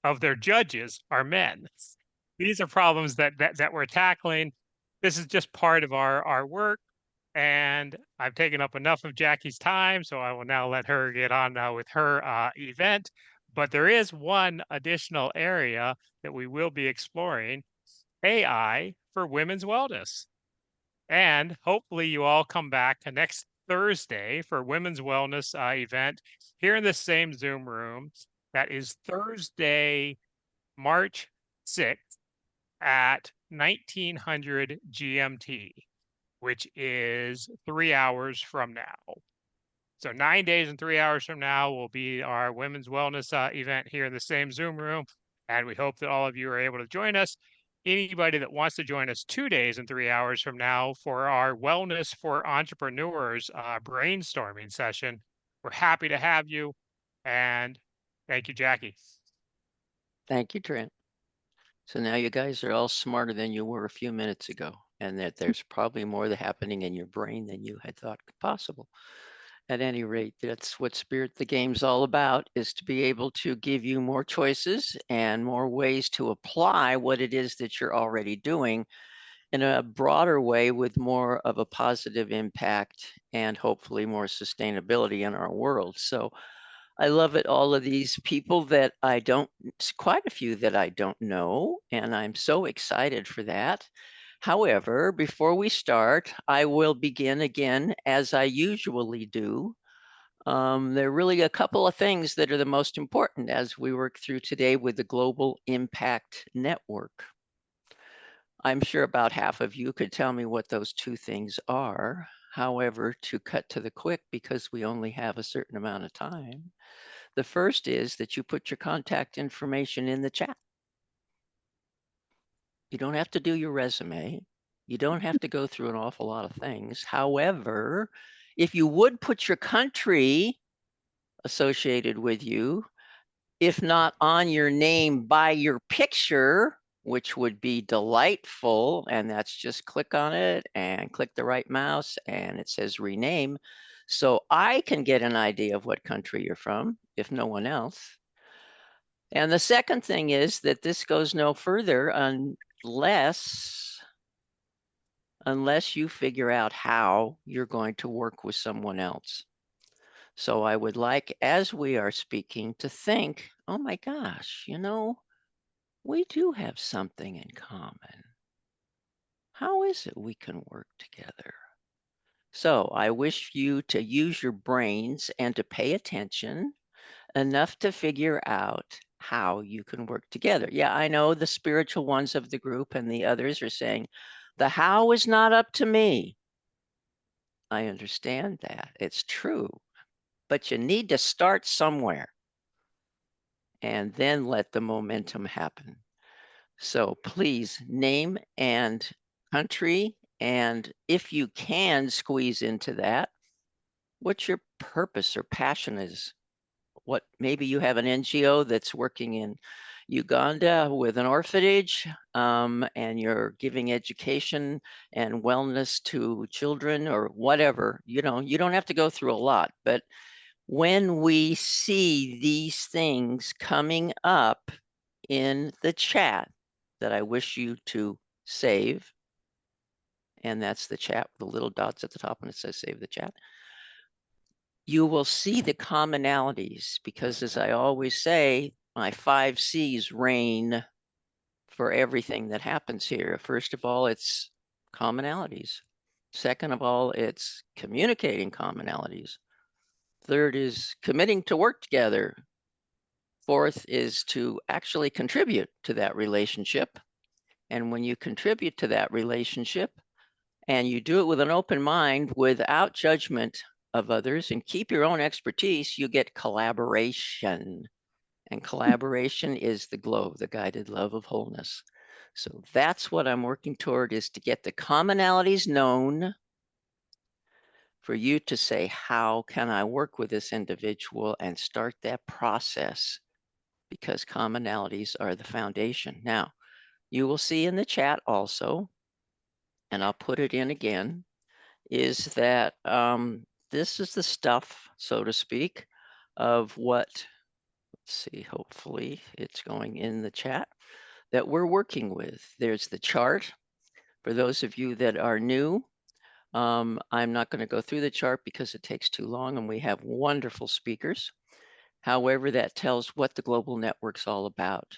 of their judges are men. These are problems that we're tackling. This is just part of our work, and I've taken up enough of Jackie's time, so I will now let her get on with her event. But there is one additional area that we will be exploring: AI for women's wellness. And hopefully, you all come back next Thursday for Women's Wellness event here in the same Zoom room. That is Thursday, March 6th at 1900 GMT, which is 3 hours from now. So 9 days and 3 hours from now will be our Women's Wellness event here in the same Zoom room. And we hope that all of you are able to join us. Anybody that wants to join us 2 days and 3 hours from now for our Wellness for Entrepreneurs brainstorming session, we're happy to have you. And thank you, Jackie. Thank you, Trent. So now you guys are all smarter than you were a few minutes ago, and that there's probably more that happening in your brain than you had thought possible. At any rate, that's what Spirit the Game's all about, is to be able to give you more choices and more ways to apply what it is that you're already doing in a broader way with more of a positive impact and hopefully more sustainability in our world. So I love it. All of these people that I don't, quite a few that I don't know, and I'm so excited for that. However, before we start, I will begin again as I usually do. There are really a couple of things that are the most important as we work through today with the Global Impact Network. I'm sure about half of you could tell me what those two things are. However, to cut to the quick, because we only have a certain amount of time, the first is that you put your contact information in the chat. You don't have to do your resume. You don't have to go through an awful lot of things. However, if you would put your country associated with you, if not on your name, by your picture, which would be delightful. And that's just click on it and click the right mouse and it says rename. So I can get an idea of what country you're from, if no one else. And the second thing is that this goes no further unless you figure out how you're going to work with someone else. So I would like, as we are speaking, to think, oh my gosh, we do have something in common. How is it we can work together? So I wish you to use your brains and to pay attention enough to figure out how you can work together. Yeah, I know the spiritual ones of the group and the others are saying, the how is not up to me. I understand that. It's true. But you need to start somewhere and then let the momentum happen. So please name and country, and if you can squeeze into that, what your purpose or passion is. What maybe you have an NGO that's working in Uganda with an orphanage, and you're giving education and wellness to children or whatever. You don't have to go through a lot, but when we see these things coming up in the chat that I wish you to save, and that's the chat with the little dots at the top when it says save the chat, you will see the commonalities, because as I always say, my 5 C's reign for everything that happens here. First of all, it's commonalities. Second of all, it's communicating commonalities. Third is committing to work together. Fourth is to actually contribute to that relationship. And when you contribute to that relationship and you do it with an open mind without judgment of others and keep your own expertise, you get collaboration. And collaboration is the glow, the guided love of wholeness. So that's what I'm working toward, is to get the commonalities known, for you to say, how can I work with this individual, and start that process, because commonalities are the foundation. Now, you will see in the chat also, and I'll put it in again, is that this is the stuff, so to speak, of what See, hopefully it's going in the chat that we're working with. There's the chart. For those of you that are new, I'm not going to go through the chart because it takes too long and we have wonderful speakers. However, that tells what the global network's all about.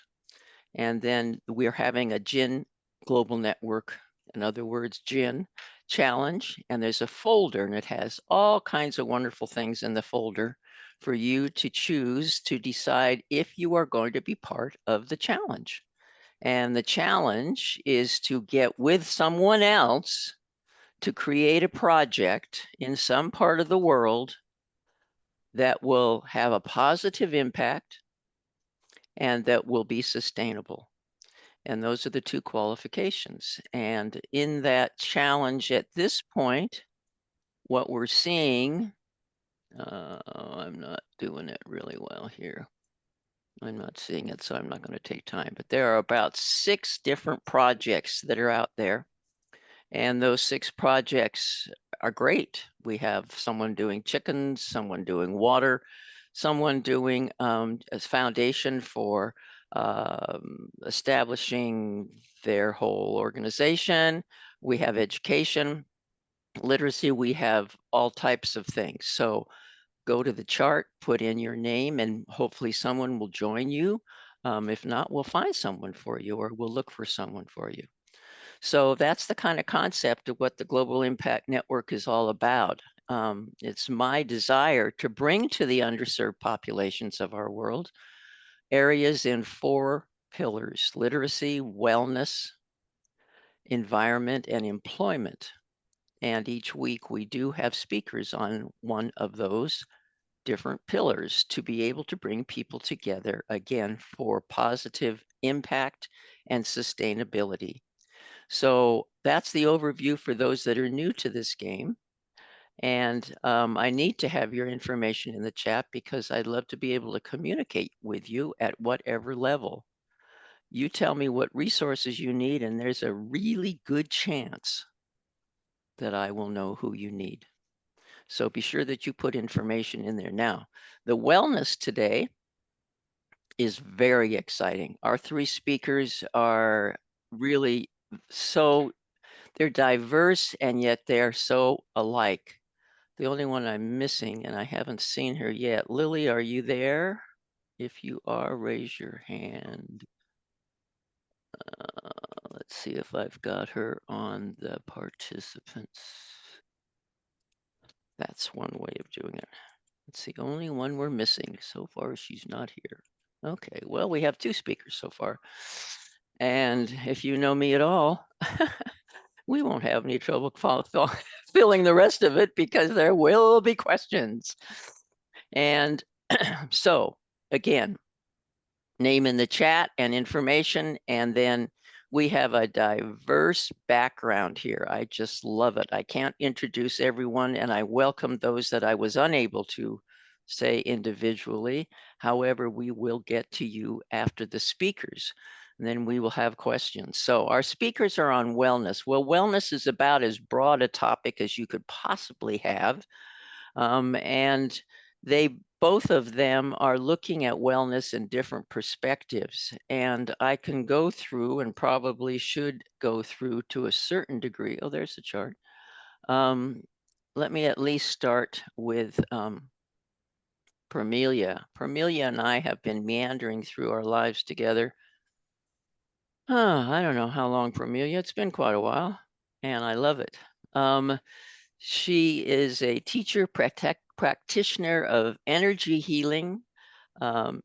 And then we're having a GIN global network, in other words, GIN challenge. And there's a folder and it has all kinds of wonderful things in the folder for you to choose to decide if you are going to be part of the challenge. And the challenge is to get with someone else to create a project in some part of the world that will have a positive impact and that will be sustainable. And those are the two qualifications. And in that challenge at this point, what we're seeing, I'm not doing it really well here. I'm not seeing it, so I'm not going to take time. But there are about 6 different projects that are out there. And those 6 projects are great. We have someone doing chickens, someone doing water, someone doing a foundation for establishing their whole organization. We have education, literacy, we have all types of things. So go to the chart, put in your name, and hopefully someone will join you. If not, we'll find someone for you or we'll look for someone for you. So that's the kind of concept of what the Global Impact Network is all about. It's my desire to bring to the underserved populations of our world areas in 4 pillars: literacy, wellness, environment, and employment. And each week we do have speakers on one of those different pillars to be able to bring people together again for positive impact and sustainability. So that's the overview for those that are new to this game. And I need to have your information in the chat because I'd love to be able to communicate with you at whatever level. You tell me what resources you need, and there's a really good chance that I will know who you need. So be sure that you put information in there. Now, the wellness today is very exciting. Our 3 speakers are really so, they're diverse and yet they're so alike. The only one I'm missing, and I haven't seen her yet. Lily, are you there? If you are, raise your hand. Let's see if I've got her on the participants. That's one way of doing it. It's the only one we're missing. So far, she's not here. Okay, well, we have 2 speakers so far. And if you know me at all, we won't have any trouble filling the rest of it because there will be questions. And so, again, name in the chat and information, and then we have a diverse background here. I just love it. I can't introduce everyone, and I welcome those that I was unable to say individually. However, we will get to you after the speakers, and then we will have questions. So our speakers are on wellness. Well, wellness is about as broad a topic as you could possibly have. And they both of them are looking at wellness in different perspectives. And I can go through and probably should go through to a certain degree. Oh, there's the chart. Let me at least start with Permelia. Permelia and I have been meandering through our lives together. I don't know how long, Permelia. It's been quite a while, and I love it. She is a teacher, practitioner of energy healing, um,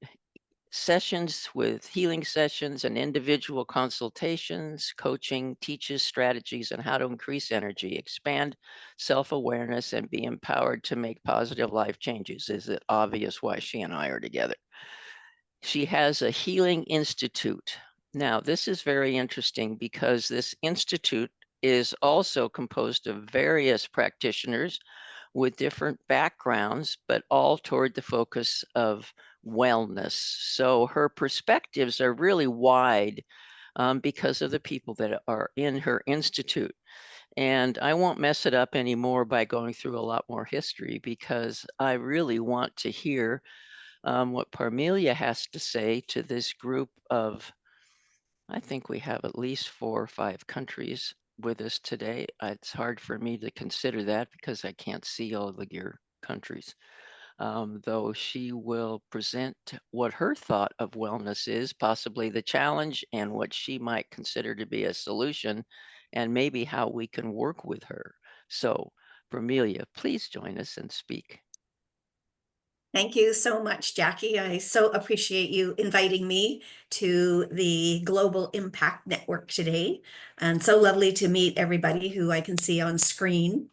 sessions with healing sessions and individual consultations, coaching, teaches strategies on how to increase energy, expand self-awareness, and be empowered to make positive life changes. Is it obvious why she and I are together? She has a healing institute. Now, this is very interesting because this institute is also composed of various practitioners with different backgrounds, but all toward the focus of wellness. So her perspectives are really wide because of the people that are in her institute. And I won't mess it up anymore by going through a lot more history because I really want to hear what Parmelia has to say to this group of, I think we have at least 4 or 5 countries with us today. It's hard for me to consider that because I can't see all of your countries. Though she will present what her thought of wellness is, possibly the challenge, and what she might consider to be a solution, and maybe how we can work with her. So, Vermelia, please join us and speak. Thank you so much, Jackie. I so appreciate you inviting me to the Global Impact Network today. And so lovely to meet everybody who I can see on screen.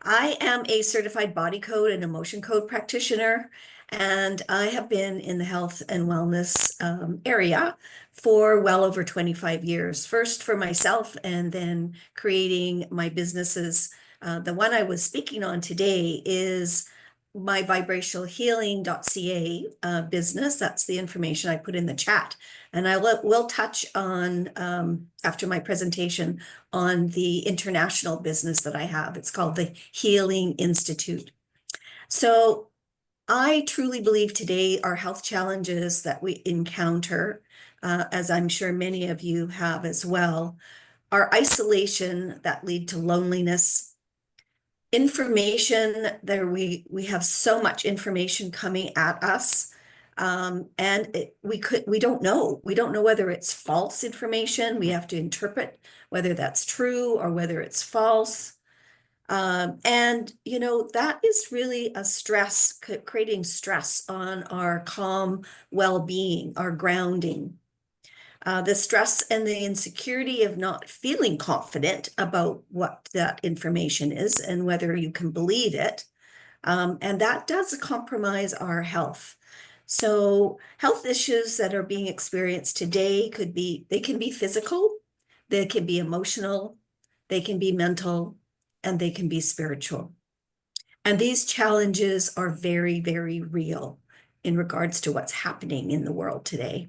I am a certified body code and emotion code practitioner, and I have been in the health and wellness area for well over 25 years. First for myself, and then creating my businesses. The one I was speaking on today is my vibrationalhealing.ca business. That's the information I put in the chat. And will touch on, after my presentation, on the international business that I have. It's called the Healing Institute. So I truly believe today our health challenges that we encounter, as I'm sure many of you have as well, are isolation that lead to loneliness, information. We have so much information coming at us, and we don't know whether it's false information. We have to interpret whether that's true or whether it's false. And that is really a stress, creating stress on our calm well-being, our grounding. The stress and the insecurity of not feeling confident about what that information is and whether you can believe it. And that does compromise our health. So health issues that are being experienced today they can be physical, they can be emotional, they can be mental, and they can be spiritual. And these challenges are very, very real in regards to what's happening in the world today.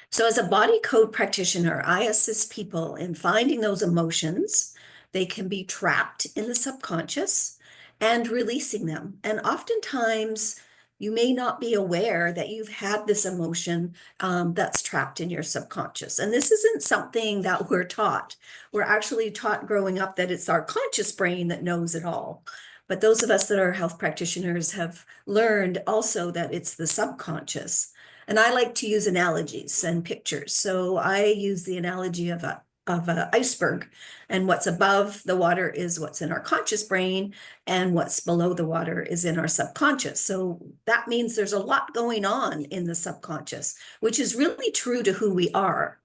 So as a body code practitioner, I assist people in finding those emotions. They can be trapped in the subconscious and releasing them. And oftentimes you may not be aware that you've had this emotion that's trapped in your subconscious. And this isn't something that we're taught. We're actually taught growing up that it's our conscious brain that knows it all. But those of us that are health practitioners have learned also that it's the subconscious. And I like to use analogies and pictures. So I use the analogy of an iceberg, and what's above the water is what's in our conscious brain, and what's below the water is in our subconscious. So that means there's a lot going on in the subconscious, which is really true to who we are.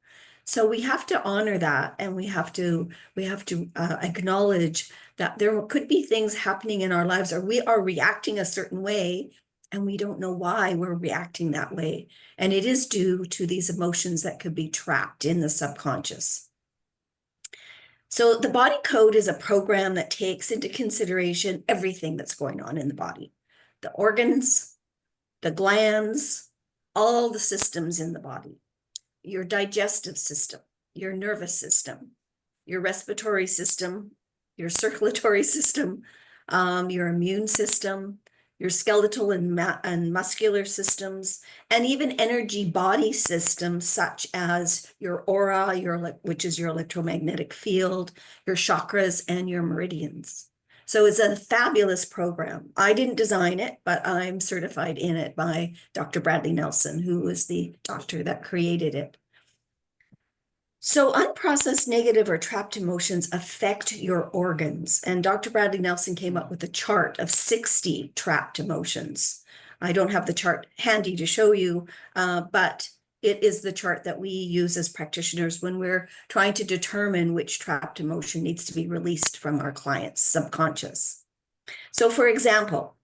So we have to honor that, and we have to acknowledge that there could be things happening in our lives, or we are reacting a certain way and we don't know why we're reacting that way. And it is due to these emotions that could be trapped in the subconscious. So the body code is a program that takes into consideration everything that's going on in the body, the organs, the glands, all the systems in the body, your digestive system, your nervous system, your respiratory system, your circulatory system, your immune system, your skeletal and muscular systems, and even energy body systems such as your aura, which is your electromagnetic field, your chakras, and your meridians. So it's a fabulous program. I didn't design it, but I'm certified in it by Dr. Bradley Nelson, who is the doctor that created it. So unprocessed negative or trapped emotions affect your organs. And Dr. Bradley Nelson came up with a chart of 60 trapped emotions. I don't have the chart handy to show you, but it is the chart that we use as practitioners when we're trying to determine which trapped emotion needs to be released from our client's subconscious. So for example,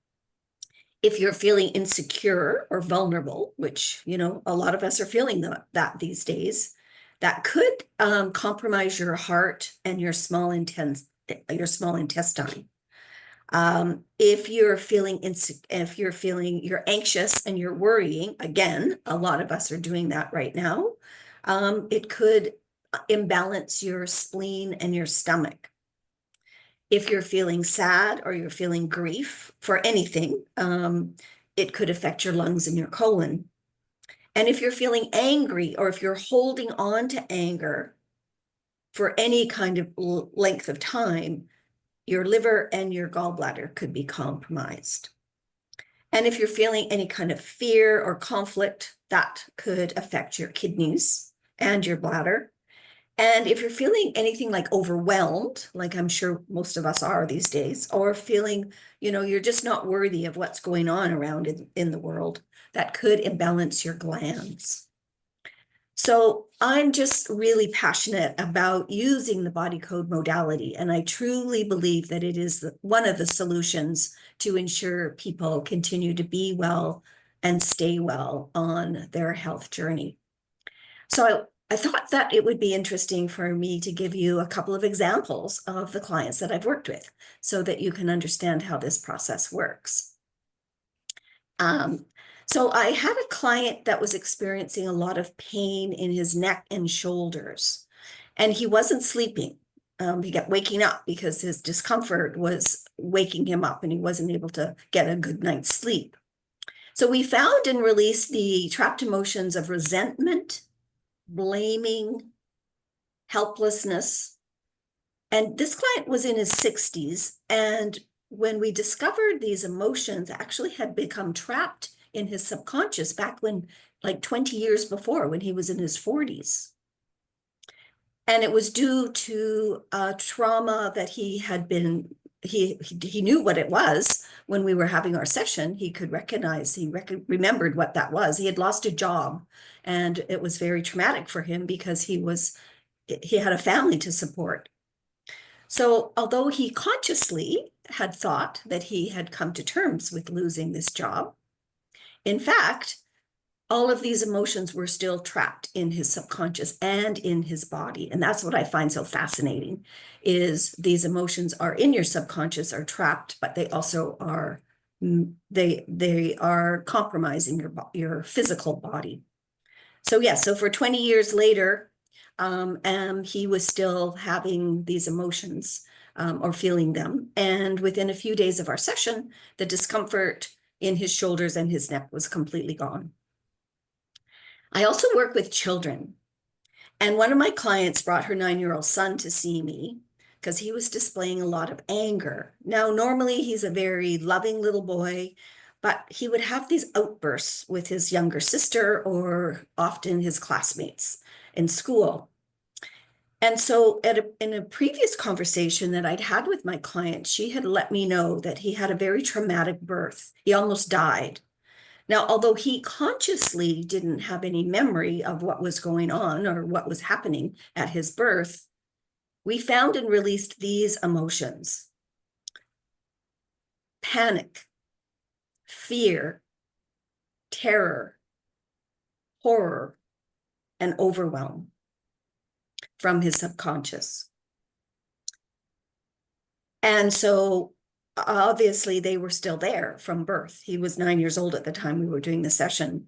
if you're feeling insecure or vulnerable, which, a lot of us are feeling that these days, that could compromise your heart and your small intestine. If you're feeling you're anxious and you're worrying, again, a lot of us are doing that right now. It could imbalance your spleen and your stomach. If you're feeling sad or you're feeling grief for anything, it could affect your lungs and your colon. And if you're feeling angry, or if you're holding on to anger for any kind of length of time, your liver and your gallbladder could be compromised. And if you're feeling any kind of fear or conflict, that could affect your kidneys and your bladder. And if you're feeling anything like overwhelmed, like I'm sure most of us are these days, or feeling, you're just not worthy of what's going on around in the world, that could imbalance your glands. So I'm just really passionate about using the body code modality, and I truly believe that it is one of the solutions to ensure people continue to be well and stay well on their health journey. So I thought that it would be interesting for me to give you a couple of examples of the clients that I've worked with so that you can understand how this process works. So I had a client that was experiencing a lot of pain in his neck and shoulders, and he wasn't sleeping. He kept waking up because his discomfort was waking him up and he wasn't able to get a good night's sleep. So we found and released the trapped emotions of resentment, blaming, helplessness. And this client was in his 60s. And when we discovered these emotions actually had become trapped in his subconscious back when, like 20 years before, when he was in his 40s. And it was due to a trauma that he had been, he knew what it was when we were having our session. He could recognize, remembered what that was. He had lost a job, and it was very traumatic for him because he had a family to support. So although he consciously had thought that he had come to terms with losing this job, in fact, all of these emotions were still trapped in his subconscious and in his body. And that's what I find so fascinating, is these emotions are in your subconscious, are trapped, but they also are, they are compromising your physical body. So yeah, so for 20 years later, he was still having these emotions, or feeling them. And within a few days of our session, the discomfort in his shoulders and his neck was completely gone. I also work with children. And one of my clients brought her 9-year-old son to see me because he was displaying a lot of anger. Now, normally he's a very loving little boy, but he would have these outbursts with his younger sister or often his classmates in school. And so in a previous conversation that I'd had with my client, she had let me know that he had a very traumatic birth. He almost died. Now, although he consciously didn't have any memory of what was going on or what was happening at his birth, we found and released these emotions: panic, fear, terror, horror, and overwhelm from his subconscious. And so obviously they were still there from birth. He was 9 years old at the time we were doing the session.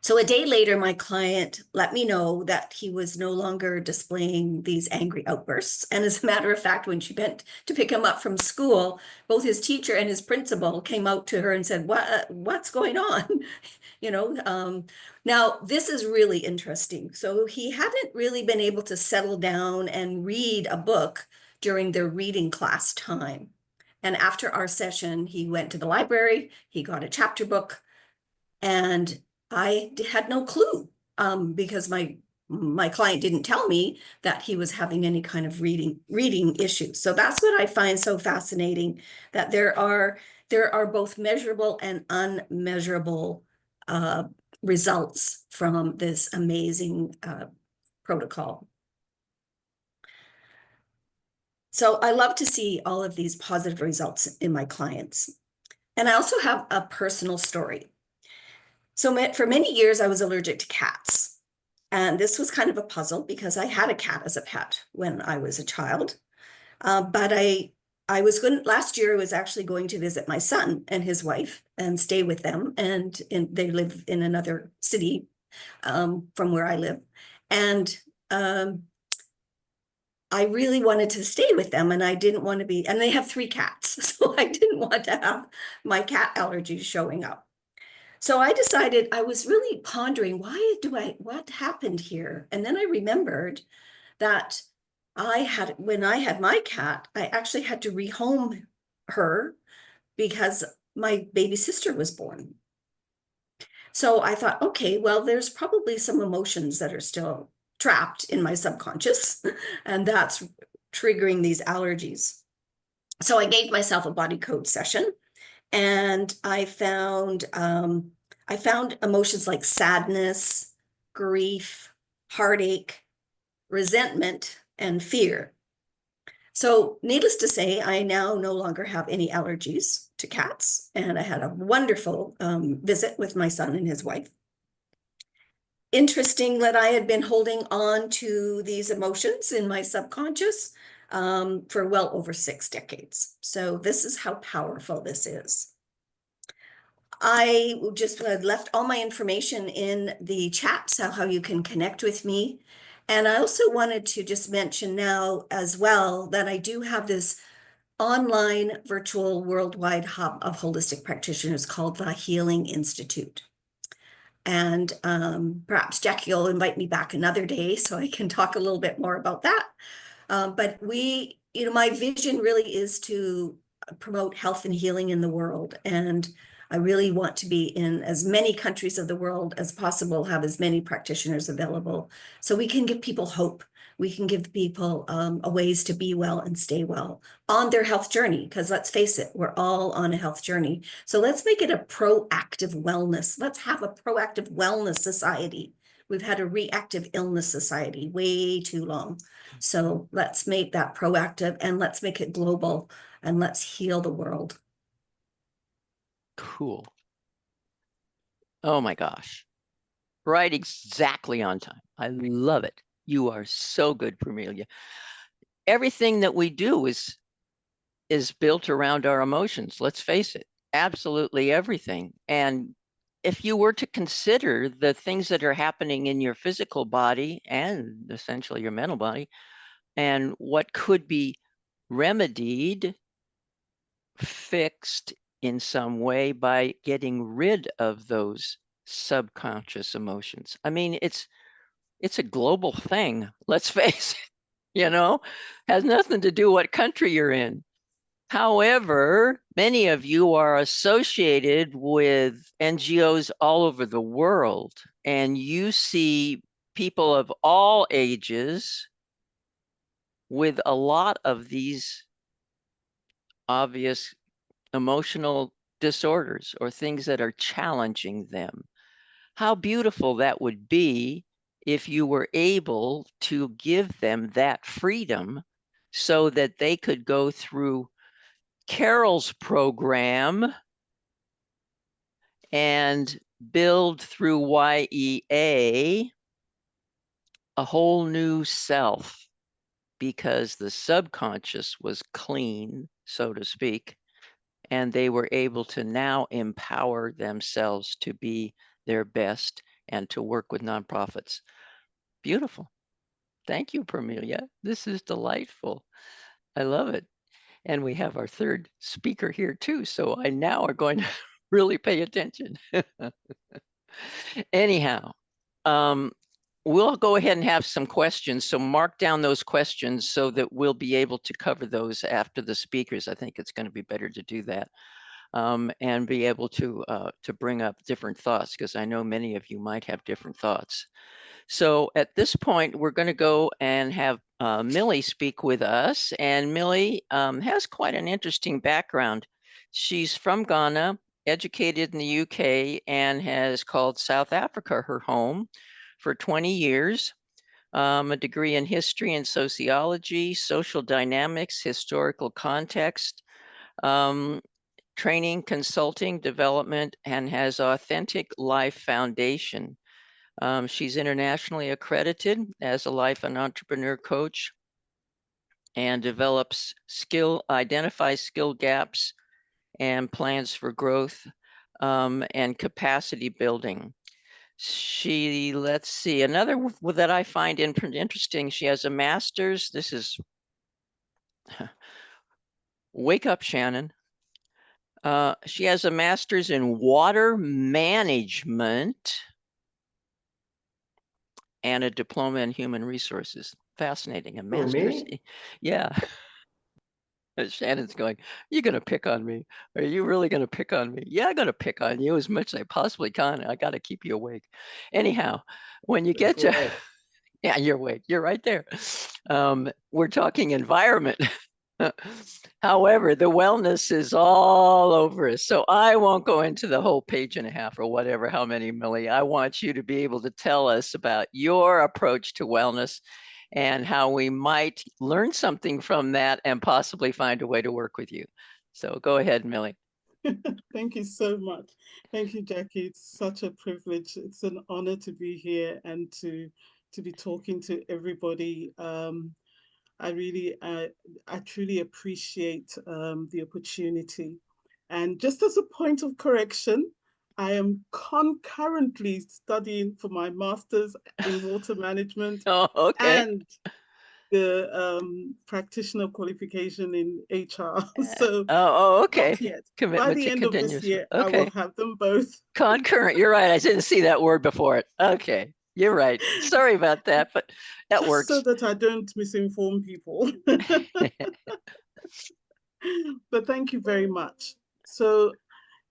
So a day later, my client let me know that he was no longer displaying these angry outbursts. And as a matter of fact, when she went to pick him up from school, both his teacher and his principal came out to her and said, what's going on? Now this is really interesting. So he hadn't really been able to settle down and read a book during their reading class time. And after our session, he went to the library, he got a chapter book, and I had no clue, because my client didn't tell me that he was having any kind of reading issues. So that's what I find so fascinating, that there are both measurable and unmeasurable results from this amazing protocol. So I love to see all of these positive results in my clients. And I also have a personal story. So for many years, I was allergic to cats. And this was kind of a puzzle because I had a cat as a pet when I was a child. But I was going, last year I was actually going to visit my son and his wife and stay with them. And they live in another city from where I live. And I really wanted to stay with them, and I didn't want to be, and they have 3 cats, so I didn't want to have my cat allergies showing up. So I decided, I was really pondering, what happened here? And then I remembered that when I had my cat, I actually had to rehome her because my baby sister was born. So I thought, okay, well, there's probably some emotions that are still trapped in my subconscious, and that's triggering these allergies. So I gave myself a body code session, and I found emotions like sadness, grief, heartache, resentment, and fear. So, needless to say, I now no longer have any allergies to cats, and I had a wonderful visit with my son and his wife. Interesting that I had been holding on to these emotions in my subconscious for well over 6 decades. So, this is how powerful this is. I just left all my information in the chat, so how you can connect with me. And I also wanted to just mention now as well that I do have this online virtual worldwide hub of holistic practitioners called the Healing Institute. And perhaps Jackie will invite me back another day so I can talk a little bit more about that. But my vision really is to promote health and healing in the world. And I really want to be in as many countries of the world as possible, have as many practitioners available, so we can give people hope. We can give people a ways to be well and stay well on their health journey, because let's face it, we're all on a health journey. So let's make it a proactive wellness. Let's have a proactive wellness society. We've had a reactive illness society way too long. So let's make that proactive, and let's make it global, and let's heal the world. Cool. Oh my gosh. Right exactly on time. I love it. You are so good, Permelia. Everything that we do is built around our emotions. Let's face it, absolutely everything. And if you were to consider the things that are happening in your physical body and essentially your mental body, and what could be remedied, fixed in some way by getting rid of those subconscious emotions. I mean, it's a global thing. Let's face it, has nothing to do what country you're in. However, many of you are associated with NGOs all over the world, and you see people of all ages with a lot of these obvious emotional disorders or things that are challenging them. How beautiful that would be if you were able to give them that freedom so that they could go through Carol's program and build through YEA a whole new self, because the subconscious was clean, so to speak, and they were able to now empower themselves to be their best and to work with nonprofits. Beautiful. Thank you, Permelia. This is delightful. I love it. And we have our third speaker here too, so I now are going to really pay attention. Anyhow, we'll go ahead and have some questions. So mark down those questions so that we'll be able to cover those after the speakers. I think it's going to be better to do that. And be able to bring up different thoughts, because I know many of you might have different thoughts. So at this point, we're going to go and have Millie speak with us. And Millie has quite an interesting background. She's from Ghana, educated in the UK, and has called South Africa her home for 20 years. A degree in history and sociology, social dynamics, historical context, training, consulting, development, and has Authentic Life Foundation. She's internationally accredited as a life and entrepreneur coach, and develops identifies skill gaps and plans for growth and capacity building. let's see, another that I find interesting, she has a master's. This is, wake up, Shannon. She has a master's in water management and a diploma in human resources. Fascinating. A master's. me? Yeah. Shannon's going, you're going to pick on me. Are you really going to pick on me? Yeah, I'm going to pick on you as much as I possibly can. I got to keep you awake. Anyhow, when you get to, Right. yeah, you're awake. You're right there. We're talking environment. However, the wellness is all over us. So I won't go into the whole page and a half or whatever, how many, Millie. I want you to be able to tell us about your approach to wellness and how we might learn something from that and possibly find a way to work with you. So go ahead, Millie. Thank you so much. Thank you, Jackie. It's such a privilege. It's an honor to be here and to be talking to everybody. I really, I truly appreciate the opportunity. And just as a point of correction, I am concurrently studying for my master's in water management Oh, okay. and the practitioner qualification in HR. So Oh, not okay. yet. By Commitment the to end of this continuous. year, I will Okay. have them both. Concurrent. You're right. I didn't see that word before it. Okay. You're right. Sorry about that, but that Just so works. that I don't misinform people. But thank you very much. So,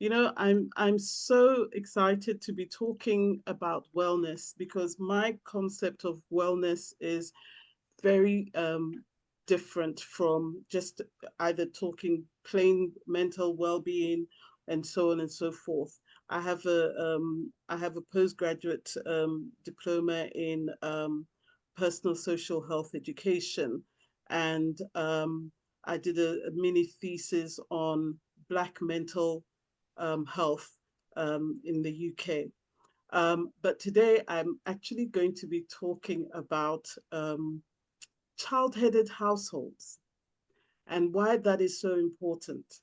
I'm so excited to be talking about wellness because my concept of wellness is very different from just either talking plain mental well-being and so on and so forth. I have a postgraduate diploma in personal social health education, and I did a mini thesis on Black mental health in the UK. But today I'm actually going to be talking about child-headed households and why that is so important.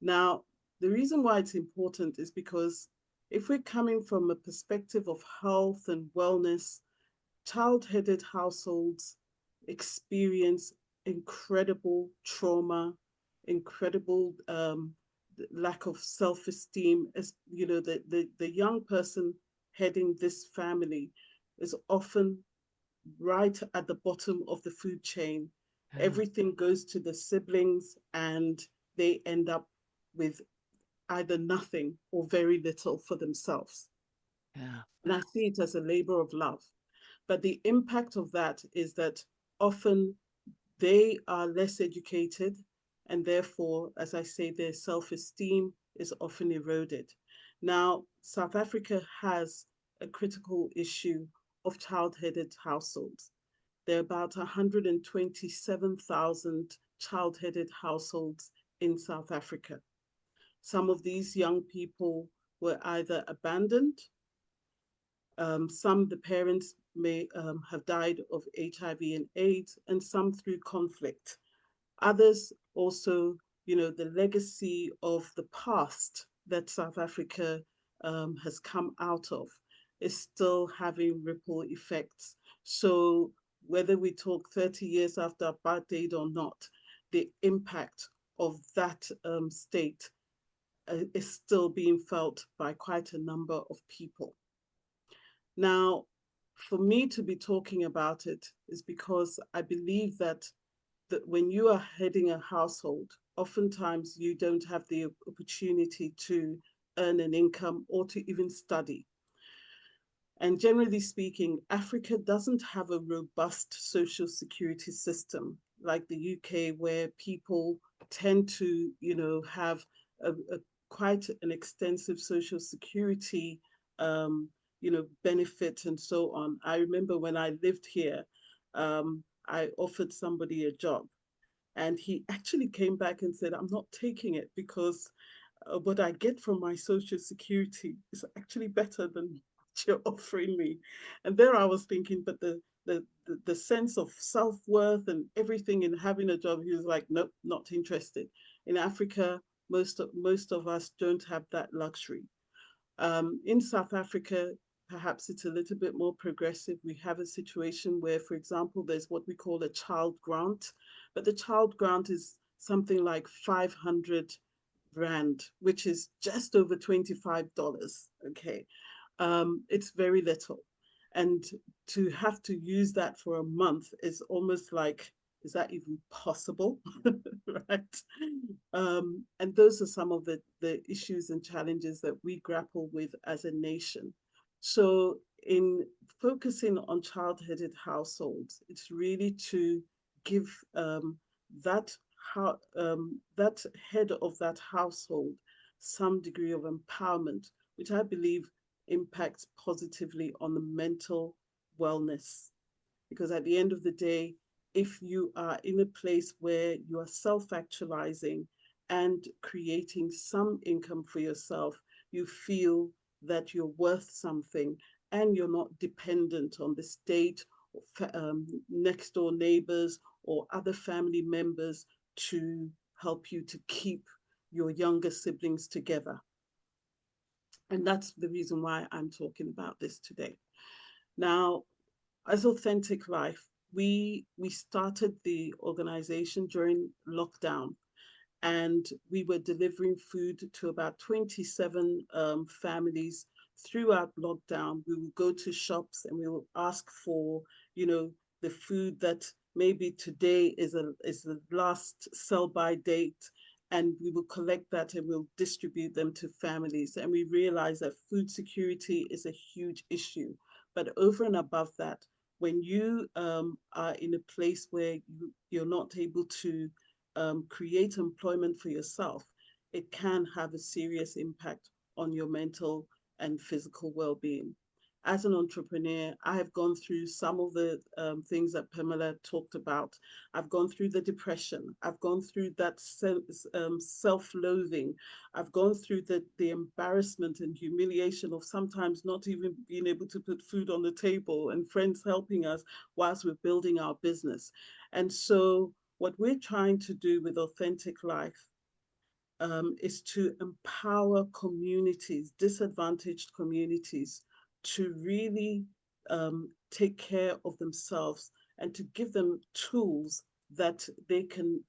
Now, the reason why it's important is because if we're coming from a perspective of health and wellness, child-headed households experience incredible trauma, incredible lack of self-esteem. As you know, the young person heading this family is often right at the bottom of the food chain. Yeah. Everything goes to the siblings, and they end up with either nothing or very little for themselves. Yeah. And I see it as a labor of love. But the impact of that is that often they are less educated, and therefore, as I say, their self esteem is often eroded. Now, South Africa has a critical issue of child headed households. There are about 127,000 child headed households in South Africa. Some of these young people were either abandoned, some the parents may have died of HIV and AIDS, and some through conflict. Others also, the legacy of the past that South Africa has come out of is still having ripple effects. So whether we talk 30 years after apartheid or not, the impact of that state is still being felt by quite a number of people. Now, for me to be talking about it is because I believe that when you are heading a household, oftentimes you don't have the opportunity to earn an income or to even study. And generally speaking, Africa doesn't have a robust social security system like the UK, where people tend to, have a quite an extensive social security, benefit and so on. I remember when I lived here, I offered somebody a job, and he actually came back and said, I'm not taking it because what I get from my social security is actually better than what you're offering me. And there I was thinking, but the sense of self-worth and everything in having a job, he was like, nope, not interested. In Africa, most of us don't have that luxury. In South Africa, perhaps it's a little bit more progressive. We have a situation where, for example, there's what we call a child grant, but the child grant is something like 500 rand, which is just over $25. Okay. It's very little. And to have to use that for a month is almost like, is that even possible? Right? And those are some of the issues and challenges that we grapple with as a nation. So, in focusing on child-headed households, it's really to give that that head of that household some degree of empowerment, which I believe impacts positively on the mental wellness. Because at the end of the day, if you are in a place where you are self actualizing and creating some income for yourself, you feel that you're worth something and you're not dependent on the state, next door neighbors, or other family members to help you to keep your younger siblings together. And that's the reason why I'm talking about this today. Now, as Authentic Life, we started the organization during lockdown, and we were delivering food to about 27 families throughout lockdown. We would go to shops and we will ask for, the food that maybe today is the last sell by date, and we will collect that and we'll distribute them to families. And we realize that food security is a huge issue. But over and above that, when you are in a place where you're not able to create employment for yourself, it can have a serious impact on your mental and physical well-being. As an entrepreneur, I have gone through some of the things that Pamela talked about. I've gone through the depression. I've gone through that self-loathing. I've gone through the embarrassment and humiliation of sometimes not even being able to put food on the table and friends helping us whilst we're building our business. And so what we're trying to do with Authentic Life is to empower communities, disadvantaged communities, to really take care of themselves and to give them tools that they can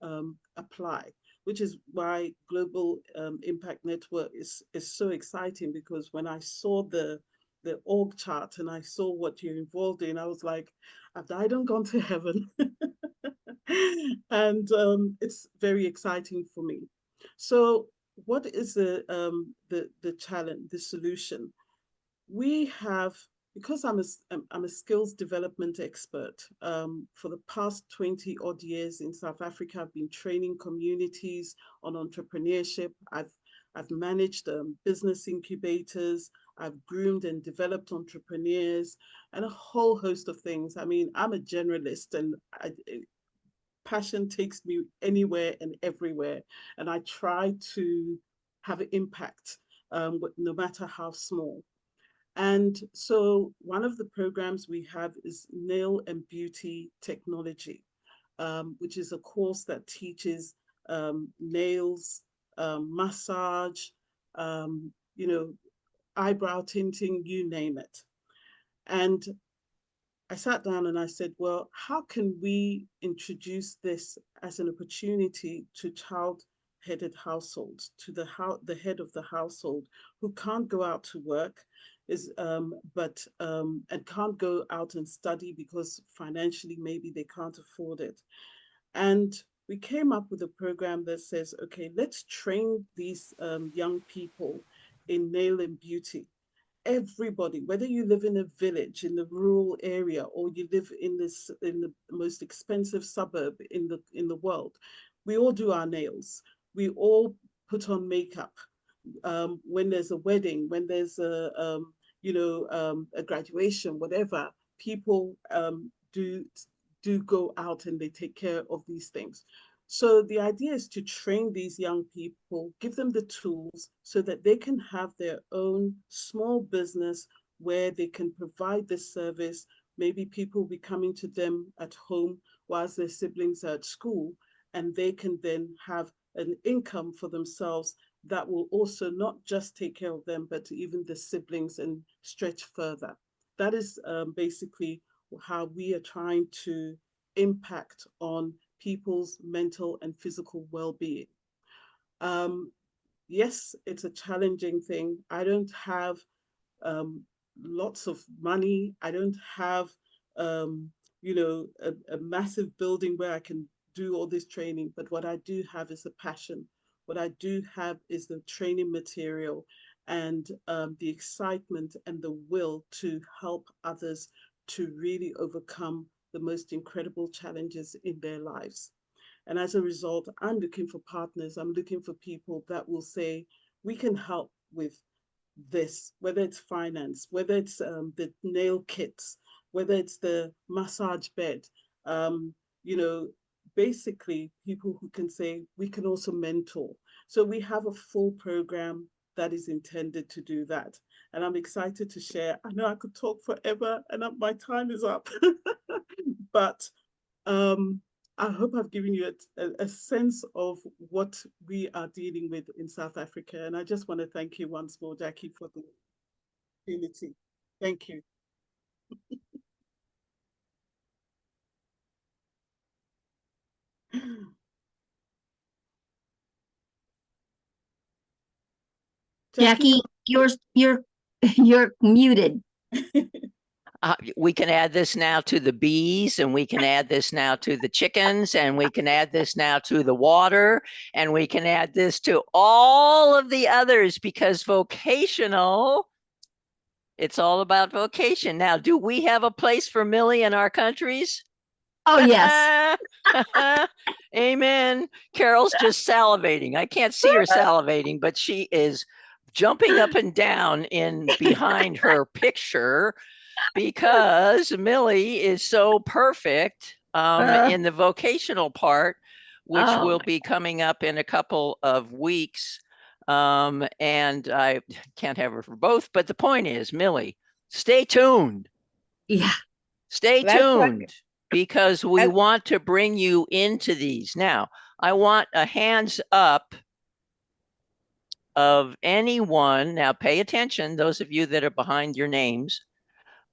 apply, which is why Global Impact Network is so exciting, because when I saw the org chart and I saw what you're involved in, I was like, I've died and gone to heaven. And it's very exciting for me. So, what is the challenge, the solution? We have, because I'm a skills development expert. For the past 20 odd years in South Africa, I've been training communities on entrepreneurship. I've managed business incubators. I've groomed and developed entrepreneurs and a whole host of things. I mean, I'm a generalist, and passion takes me anywhere and everywhere. And I try to have an impact, no matter how small. And so one of the programs we have is Nail and Beauty Technology, which is a course that teaches nails, massage, you know, eyebrow tinting, you name it. And I sat down and I said, well, how can we introduce this as an opportunity to child-headed households, to the head of the household who can't go out to work, and can't go out and study because financially maybe they can't afford it. And we came up with a program that says, okay, let's train these young people in nail and beauty. Everybody, whether you live in a village in the rural area or you live in the most expensive suburb in the world, we all do our nails. We all put on makeup. When there's a wedding, when there's a graduation, whatever, people do go out and they take care of these things. So the idea is to train these young people, give them the tools so that they can have their own small business where they can provide this service. Maybe people will be coming to them at home whilst their siblings are at school, and they can then have an income for themselves that will also not just take care of them, but even the siblings and stretch further. That is basically how we are trying to impact on people's mental and physical well-being. Um, yes, it's a challenging thing. I don't have um, lots of money. I don't have, um, a massive building where I can do all this training. But what I do have is a passion. What I do have is the training material and the excitement and the will to help others to really overcome the most incredible challenges in their lives. And as a result, I'm looking for partners. I'm looking for people that will say, we can help with this, whether it's finance, whether it's the nail kits, whether it's the massage bed, um, you know, basically people who can say, we can also mentor. So we have a full program that is intended to do that. And I'm excited to share. I know I could talk forever and my time is up, but um, I hope I've given you a sense of what we are dealing with in South Africa. And I just want to thank you once more, Jackie, for the opportunity. Thank you. Jackie, you're you're muted. We can add this now to the bees, and we can add this now to the chickens, and we can add this now to the water, and we can add this to all of the others, because vocational, it's all about vocation. Now, do we have a place for Millie in our countries? Oh, yes. Amen. Carol's just salivating. I can't see her salivating, but she is jumping up and down in behind her picture, because Millie is so perfect in the vocational part, which will be coming up in a couple of weeks. And I can't have her for both, but the point is, Millie, stay tuned. Yeah. Stay That's tuned, because we I- want to bring you into these. Now, I want a hands up of anyone. Now, pay attention, those of you that are behind your names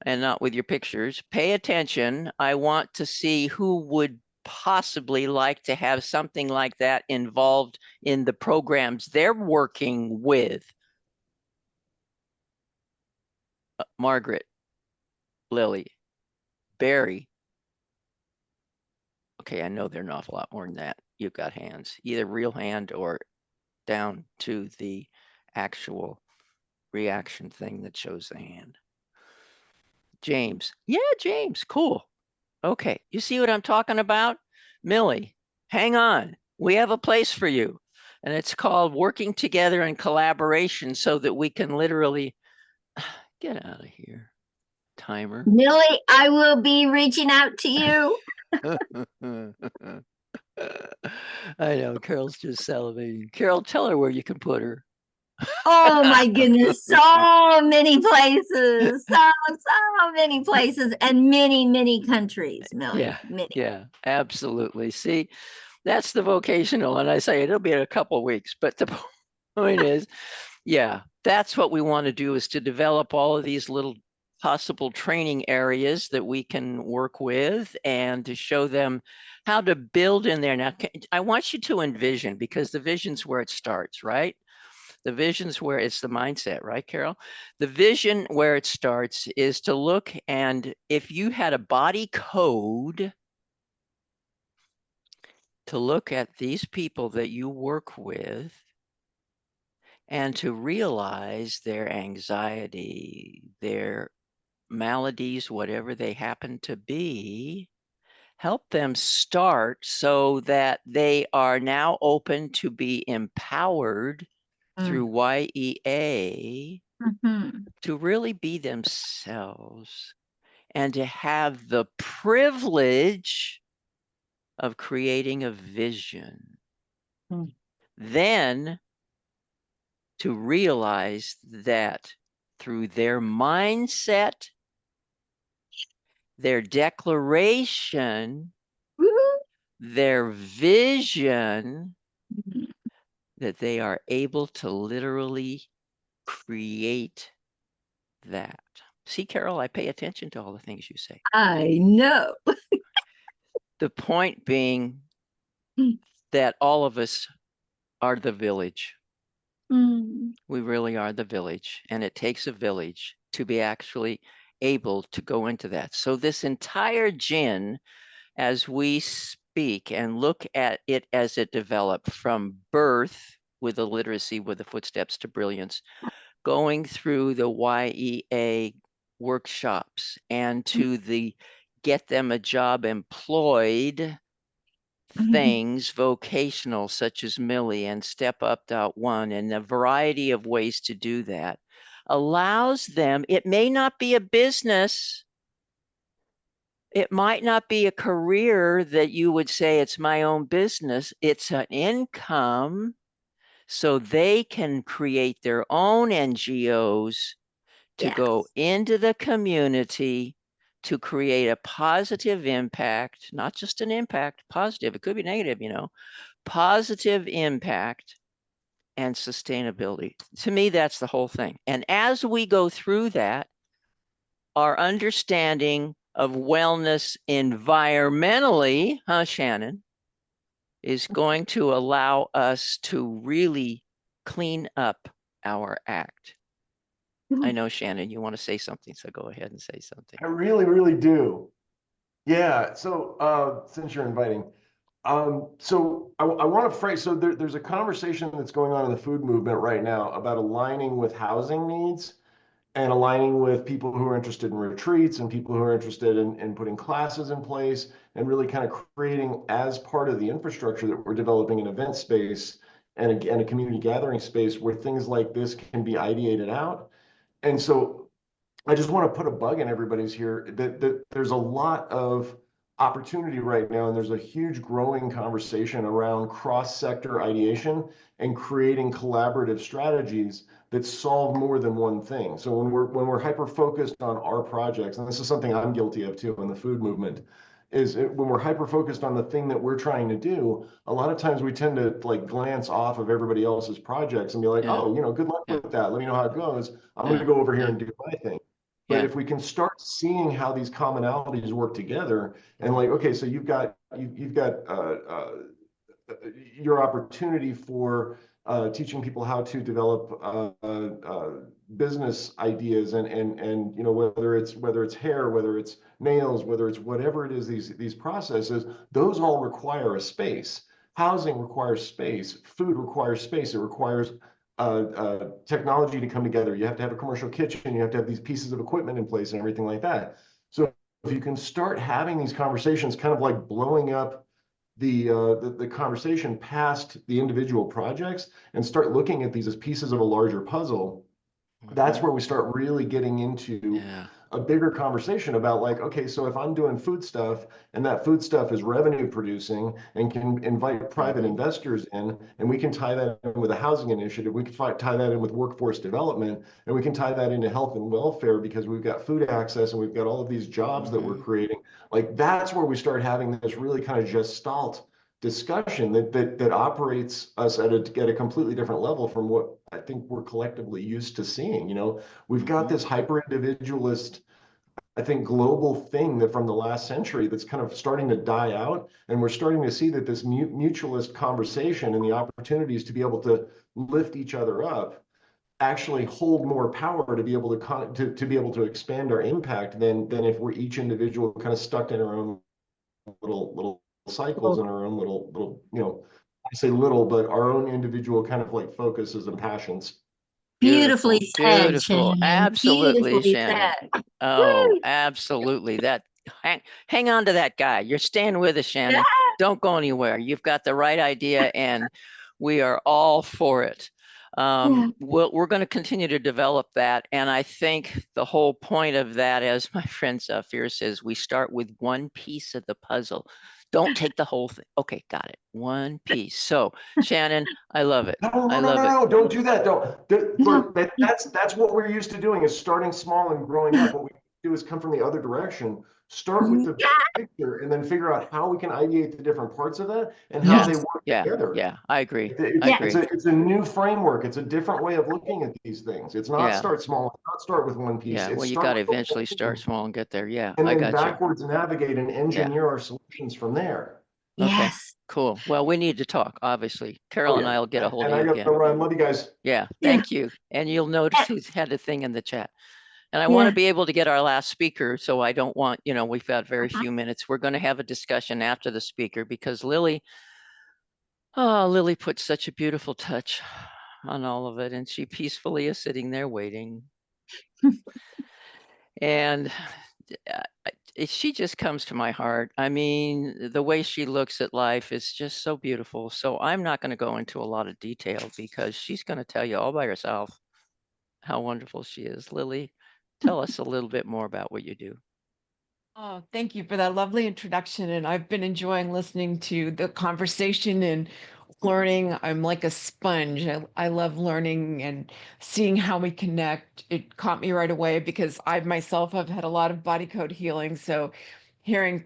and not with your pictures, pay attention. I want to see who would possibly like to have something like that involved in the programs they're working with. Margaret, Lily, Barry. Okay, I know they're an awful lot more than that. You've got hands, either real hand or down to the actual reaction thing that shows the hand. James. Yeah, James. Cool. Okay. You see what I'm talking about? Millie, hang on. We have a place for you. And it's called Working Together in Collaboration, so that we can literally get out of here. Timer. Millie, I will be reaching out to you. I know. Carol's just salivating. Carol, tell her where you can put her. Oh my goodness, so many places, so many places, and many countries, Millie. Yeah, Many. yeah, absolutely. See, that's the vocational, and I say it'll be in a couple of weeks, but the point is, yeah, that's what we want to do, is to develop all of these little possible training areas that we can work with, and to show them how to build in there. Now, I want you to envision, because the vision's where it starts, right? The vision's where it's the mindset, right, Carol? The vision where it starts is to look, and if you had a body code, to look at these people that you work with and to realize their anxiety, their maladies, whatever they happen to be, help them start so that they are now open to be empowered through YEA to really be themselves, and to have the privilege of creating a vision. Then to realize that through their mindset, their declaration, their vision, that they are able to literally create that. See, Carol, I pay attention to all the things you say. I know. The point being that all of us are the village. Mm. We really are the village, and it takes a village to be actually able to go into that. So this entire gin, as we speak and look at it as it developed from birth with illiteracy, with the footsteps to brilliance, going through the YEA workshops and to the get them a job employed things, vocational, such as Millie and Step Up .1, and a variety of ways to do that, allows them, it may not be a business, it might not be a career that you would say it's my own business, it's an income, so they can create their own NGOs to go Yes. into the community to create a positive impact, not just an impact, positive, it could be negative, you know, positive impact and sustainability. To me, that's the whole thing. And as we go through that, our understanding of wellness environmentally, huh, Shannon, is going to allow us to really clean up our act. I know, Shannon, you want to say something, so go ahead and say something. I really, really do. Yeah. So since you're inviting, so I want to phrase, so there's a conversation that's going on in the food movement right now about aligning with housing needs and aligning with people who are interested in retreats and people who are interested in putting classes in place and really kind of creating, as part of the infrastructure that we're developing, an event space and a community gathering space where things like this can be ideated out. And so I just want to put a bug in everybody's here that there's a lot of opportunity right now, and there's a huge growing conversation around cross-sector ideation and creating collaborative strategies that solve more than one thing. So when we're hyper focused on our projects, and this is something I'm guilty of too in the food movement, when we're hyper focused on the thing that we're trying to do, a lot of times we tend to like glance off of everybody else's projects and be like, Yeah. oh, good luck Yeah. with that. Let me know how it goes. I'm Yeah. going to go over here Yeah. and do my thing. But Yeah. if we can start seeing how these commonalities work together, and like, okay, so you've got your opportunity for teaching people how to develop business ideas, and whether it's hair, whether it's nails, whether it's whatever it is, these processes, those all require a space. Housing requires space. Food requires space. It requires technology to come together. You have to have a commercial kitchen. You have to have these pieces of equipment in place and everything like that. So if you can start having these conversations, kind of like blowing up the conversation past the individual projects and start looking at these as pieces of a larger puzzle, that's where we start really getting into Yeah. a bigger conversation about like, okay, so if I'm doing food stuff and that food stuff is revenue producing and can invite private investors in, and we can tie that in with a housing initiative, we can tie that in with workforce development, and we can tie that into health and welfare because we've got food access and we've got all of these jobs that we're creating. Like that's where we start having this really kind of gestalt discussion that operates us at a completely different level from what I think we're collectively used to seeing. We've got this hyper individualist, I think, global thing that from the last century that's kind of starting to die out, and we're starting to see that this mutualist conversation and the opportunities to be able to lift each other up actually hold more power to be able to be able to expand our impact than if we're each individual kind of stuck in our own little cycles and our own little I say little, but our own individual kind of like focuses and passions. Beautifully Beautiful, said, beautiful, Shannon. absolutely, Beautifully Shannon. said. Oh, Woo! absolutely. That hang on to that guy. You're staying with us, Shannon. Don't go anywhere. You've got the right idea, and we are all for it. Yeah. We're going to continue to develop that, and I think the whole point of that, as my friend Zafir says, we start with one piece of the puzzle. Don't take the whole thing. Okay, got it. One piece. So, Shannon, I love it. I love it. No, don't do that. Don't. No. Look, that's what we're used to doing, is starting small and growing up. do is come from the other direction. Start with the big picture and then figure out how we can ideate the different parts of that and how they Yes. work Yeah, together. yeah, I agree. I Yeah. agree. It's a new framework. It's a different way of looking at these things. It's not Yeah, start small, it's not start with one piece. yeah. Well, It's you start got to with the eventually whole start thing small and get there. Yeah, and I then got you. backwards navigate and Yeah. engineer our solutions from there. Okay, Yes. cool. Well, we need to talk, obviously. Oh, Carol and yeah. I will get a hold And of I you got to again. run. Love you guys. Yeah, Yeah. thank you. And you'll notice who's had a thing in the chat. And I want Yeah. to be able to get our last speaker, so I don't want, we've got very few minutes. We're going to have a discussion after the speaker because Lily put such a beautiful touch on all of it, and she peacefully is sitting there waiting. And she just comes to my heart. I mean, the way she looks at life is just so beautiful. So I'm not going to go into a lot of detail because she's going to tell you all by herself how wonderful she is. Lily, tell us a little bit more about what you do. Oh, thank you for that lovely introduction. And I've been enjoying listening to the conversation and learning. I'm like a sponge. I love learning and seeing how we connect. It caught me right away because I myself have had a lot of body code healing. So hearing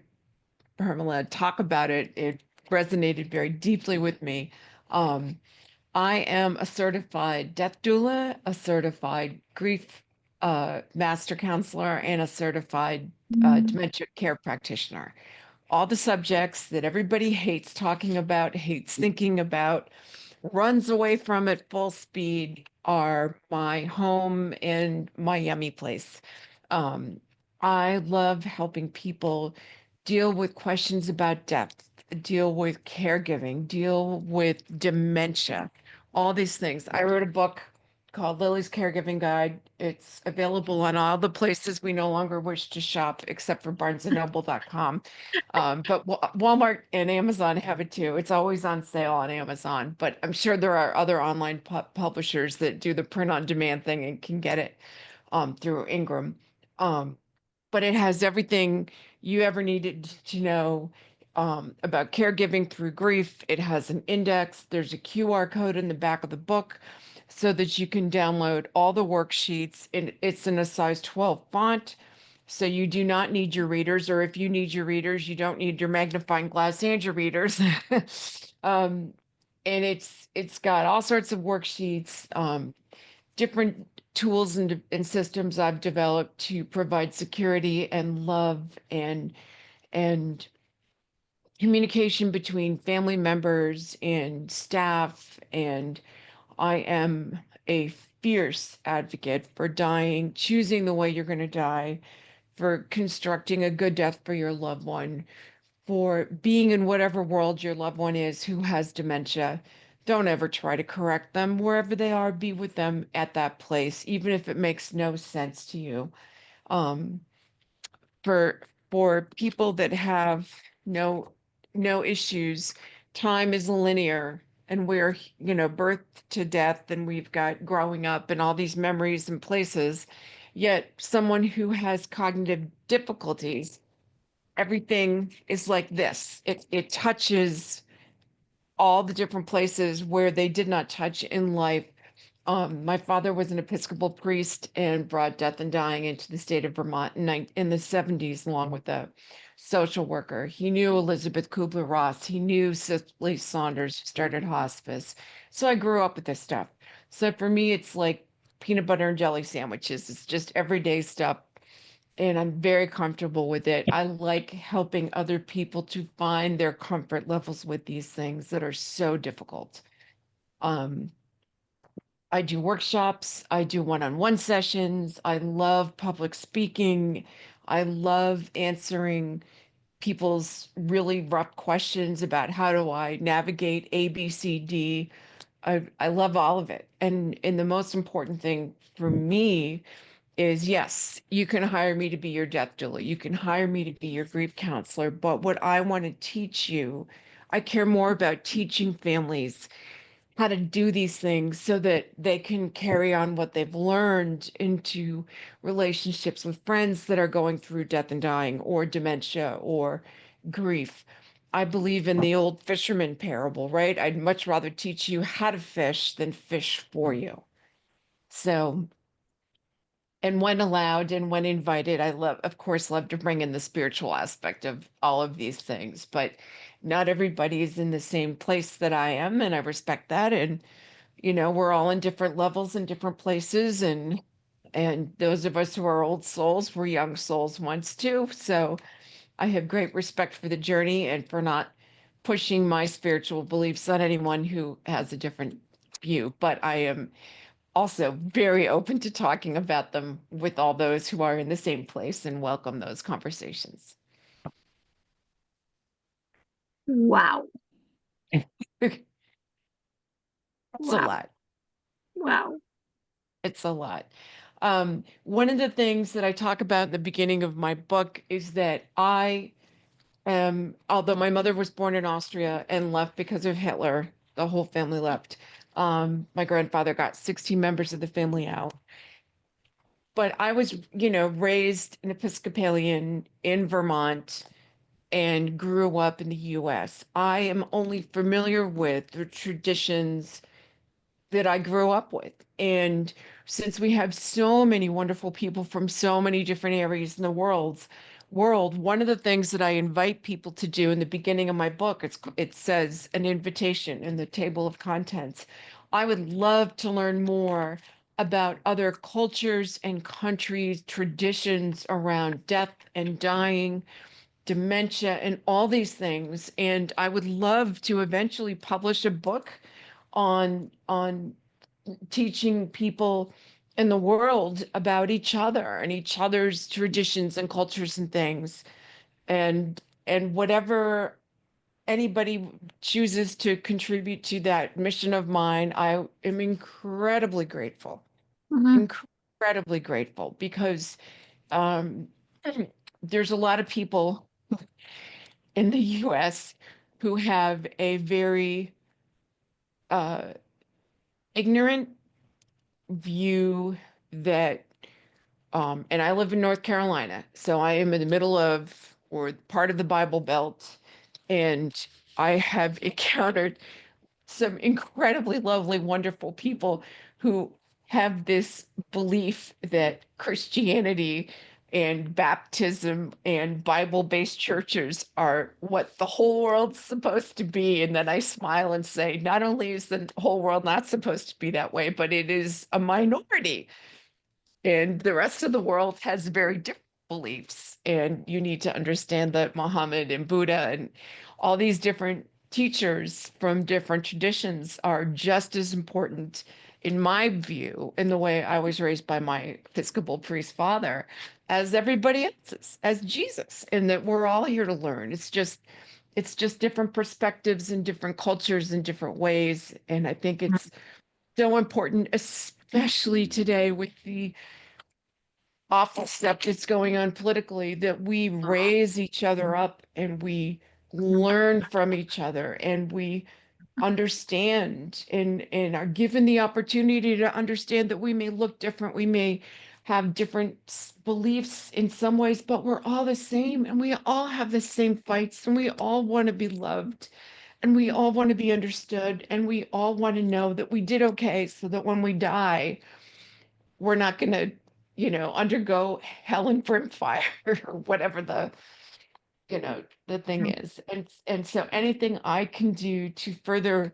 Pamela talk about it, it resonated very deeply with me. Um, I am a certified death doula, a certified grief master counselor, and a certified dementia care practitioner. All the subjects that everybody hates talking about, hates thinking about, runs away from at full speed are my home and my yummy place. Um, I love helping people deal with questions about death, deal with caregiving, deal with dementia, all these things. I wrote a book called Lily's Caregiving Guide. It's available on all the places we no longer wish to shop except for barnesandnoble.com. But Walmart and Amazon have it too. It's always on sale on Amazon, but I'm sure there are other online publishers that do the print on demand thing and can get it through Ingram. Um, but it has everything you ever needed to know about caregiving through grief. It has an index. There's a QR code in the back of the book so that you can download all the worksheets. And it's in a size 12 font. So you do not need your readers, or if you need your readers, you don't need your magnifying glass and your readers. um, and it's got all sorts of worksheets, different tools and systems I've developed to provide security and love and communication between family members and staff. And I am a fierce advocate for dying, choosing the way you're going to die, for constructing a good death for your loved one, for being in whatever world your loved one is who has dementia. Don't ever try to correct them. Wherever they are, be with them at that place, even if it makes no sense to you. Um, for people that have no issues, time is linear, and we're birth to death, and we've got growing up and all these memories and places. Yet someone who has cognitive difficulties, everything is like this. It touches all the different places where they did not touch in life. My father was an Episcopal priest and brought death and dying into the state of Vermont in the 70s, along with a social worker. He knew Elizabeth Kubler-Ross. He knew Cicely Saunders, who started hospice. So I grew up with this stuff. So for me, it's like peanut butter and jelly sandwiches. It's just everyday stuff, and I'm very comfortable with it. I like helping other people to find their comfort levels with these things that are so difficult. Um, I do workshops, I do one-on-one sessions. I love public speaking. I love answering people's really rough questions about how do I navigate A, B, C, D. I love all of it. And the most important thing for me is, yes, you can hire me to be your death doula. You can hire me to be your grief counselor. But what I want to teach you, I care more about teaching families how to do these things so that they can carry on what they've learned into relationships with friends that are going through death and dying or dementia or grief. I believe in the old fisherman parable, right? I'd much rather teach you how to fish than fish for you. So and when allowed and when invited, I love, of course, love to bring in the spiritual aspect of all of these things, but not everybody is in the same place that I am, and I respect that. And, you know, we're all in different levels and different places, and those of us who are old souls were young souls once too. So I have great respect for the journey and for not pushing my spiritual beliefs on anyone who has a different view, but I am also very open to talking about them with all those who are in the same place and welcome those conversations. Wow. It's a Wow. lot. Wow. It's a lot. One of the things that I talk about in the beginning of my book is that although my mother was born in Austria and left because of Hitler, the whole family left. My grandfather got 16 members of the family out. But I was, you know, raised an Episcopalian in Vermont and grew up in the US. I am only familiar with the traditions that I grew up with. And since we have so many wonderful people from so many different areas in the world, one of the things that I invite people to do in the beginning of my book, it says an invitation in the table of contents. I would love to learn more about other cultures and countries, traditions around death and dying, dementia, and all these things. And I would love to eventually publish a book on teaching people in the world about each other and each other's traditions and cultures and things. And whatever anybody chooses to contribute to that mission of mine, I am incredibly grateful. Mhm. Incredibly grateful because um, there's a lot of people in the US who have a very uh, ignorant view that, and I live in North Carolina, so I am in the middle of, or part of the Bible Belt, and I have encountered some incredibly lovely, wonderful people who have this belief that Christianity and baptism and Bible-based churches are what the whole world's supposed to be. And then I smile and say, not only is the whole world not supposed to be that way, but it is a minority. And the rest of the world has very different beliefs. And you need to understand that Muhammad and Buddha and all these different teachers from different traditions are just as important, in my view, in the way I was raised by my Episcopal priest father, as everybody else's, as Jesus, and that we're all here to learn. It's just different perspectives and different cultures and different ways. And I think it's so important, especially today with the awful stuff that's going on politically, that we raise each other up and we learn from each other and we understand and are given the opportunity to understand that we may look different, we may have different beliefs in some ways, but we're all the same and we all have the same fights and we all want to be loved and we all want to be understood and we all want to know that we did okay so that when we die, we're not going to, you know, undergo hell and brimfire or whatever the thing is. And so anything I can do to further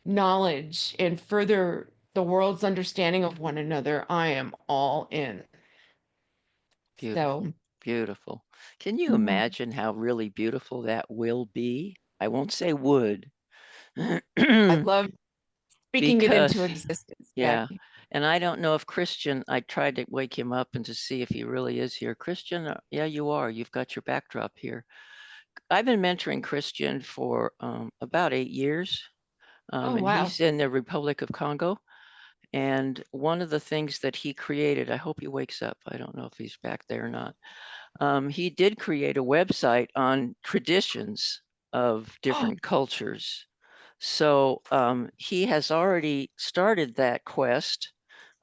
knowledge and further the world's understanding of one another, I am all in. Beautiful. So Beautiful. Can you Mhm. imagine how really beautiful that will be? I won't say would. I love speaking it into Because, existence, yeah. Jackie. And I don't know if Christian, I tried to wake him up and to see if he really is here. Christian, yeah, you are. You've got your backdrop here. I've been mentoring Christian for about 8 years. Oh, And wow. he's in the Republic of Congo. And one of the things that he created, I hope he wakes up. I don't know if he's back there or not. He did create a website on traditions of Oh, different cultures. So he has already started that quest.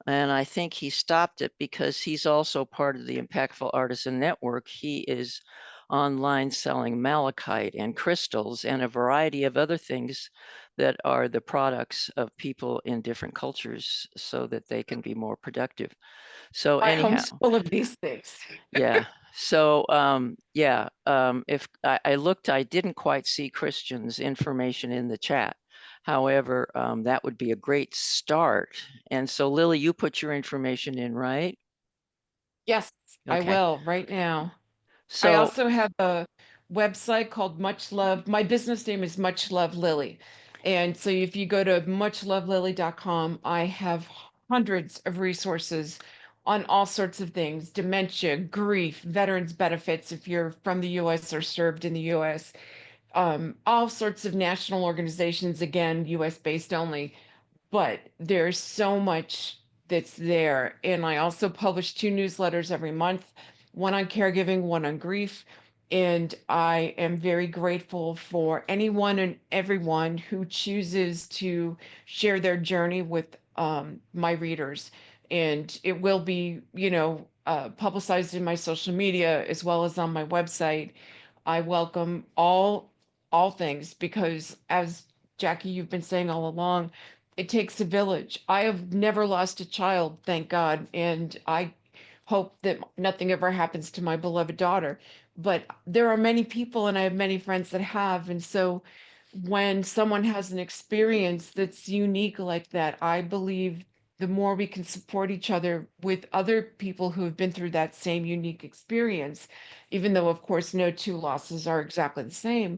And I think he stopped it because he's also part of the Impactful Artisan Network. He is online selling malachite and crystals and a variety of other things that are the products of people in different cultures so that they can be more productive. So My anyhow, home's full of these things. yeah. So yeah, if I looked, I didn't quite see Christian's information in the chat. However, that would be a great start. And so Lily, you put your information in, right? Yes, I Okay. will right now. I So also have a website called Much Love. My business name is Much Love Lily. And so if you go to muchlovelily.com, I have hundreds of resources on all sorts of things, dementia, grief, veterans benefits if you're from the US or served in the US, all sorts of national organizations, again, US based only, but there's so much that's there. And I also publish 2 newsletters every month, one on caregiving, one on grief. And I am very grateful for anyone and everyone who chooses to share their journey with my readers. And it will be, publicized in my social media as well as on my website. I welcome all things because, as Jackie, you've been saying all along, it takes a village. I have never lost a child, thank God, and I hope that nothing ever happens to my beloved daughter. But there are many people, and I have many friends that have. And so when someone has an experience that's unique like that, I believe the more we can support each other with other people who have been through that same unique experience, even though, of course, no two losses are exactly the same,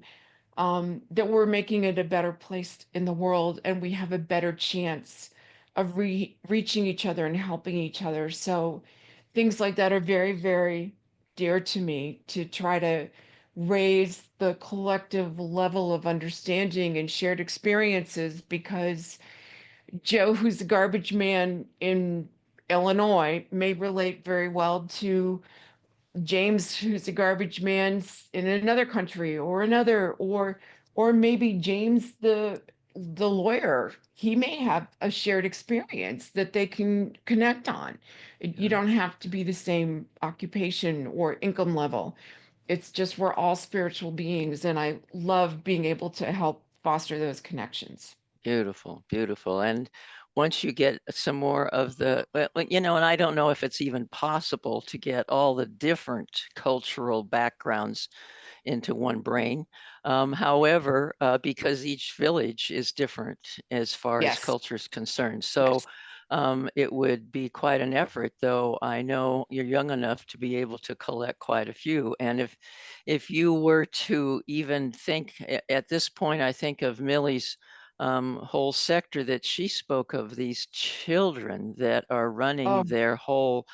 that we're making it a better place in the world and we have a better chance of reaching each other and helping each other. So things like that are very, very dear to me, to try to raise the collective level of understanding and shared experiences, because Joe, who's a garbage man in Illinois, may relate very well to James, who's a garbage man in another country or another, or maybe James, the lawyer, he may have a shared experience that they can connect on. You don't have to be the same occupation or income level. It's just we're all spiritual beings, and I love being able to help foster those connections. beautiful, beautiful. And once you get some more of the, and I don't know if it's even possible to get all the different cultural backgrounds into one brain. However, because each village is different as far as Yes, culture is concerned. So yes, it would be quite an effort, though I know you're young enough to be able to collect quite a few. And if you were to even think at this point, I think of Millie's whole sector that she spoke of, these children that are running oh their whole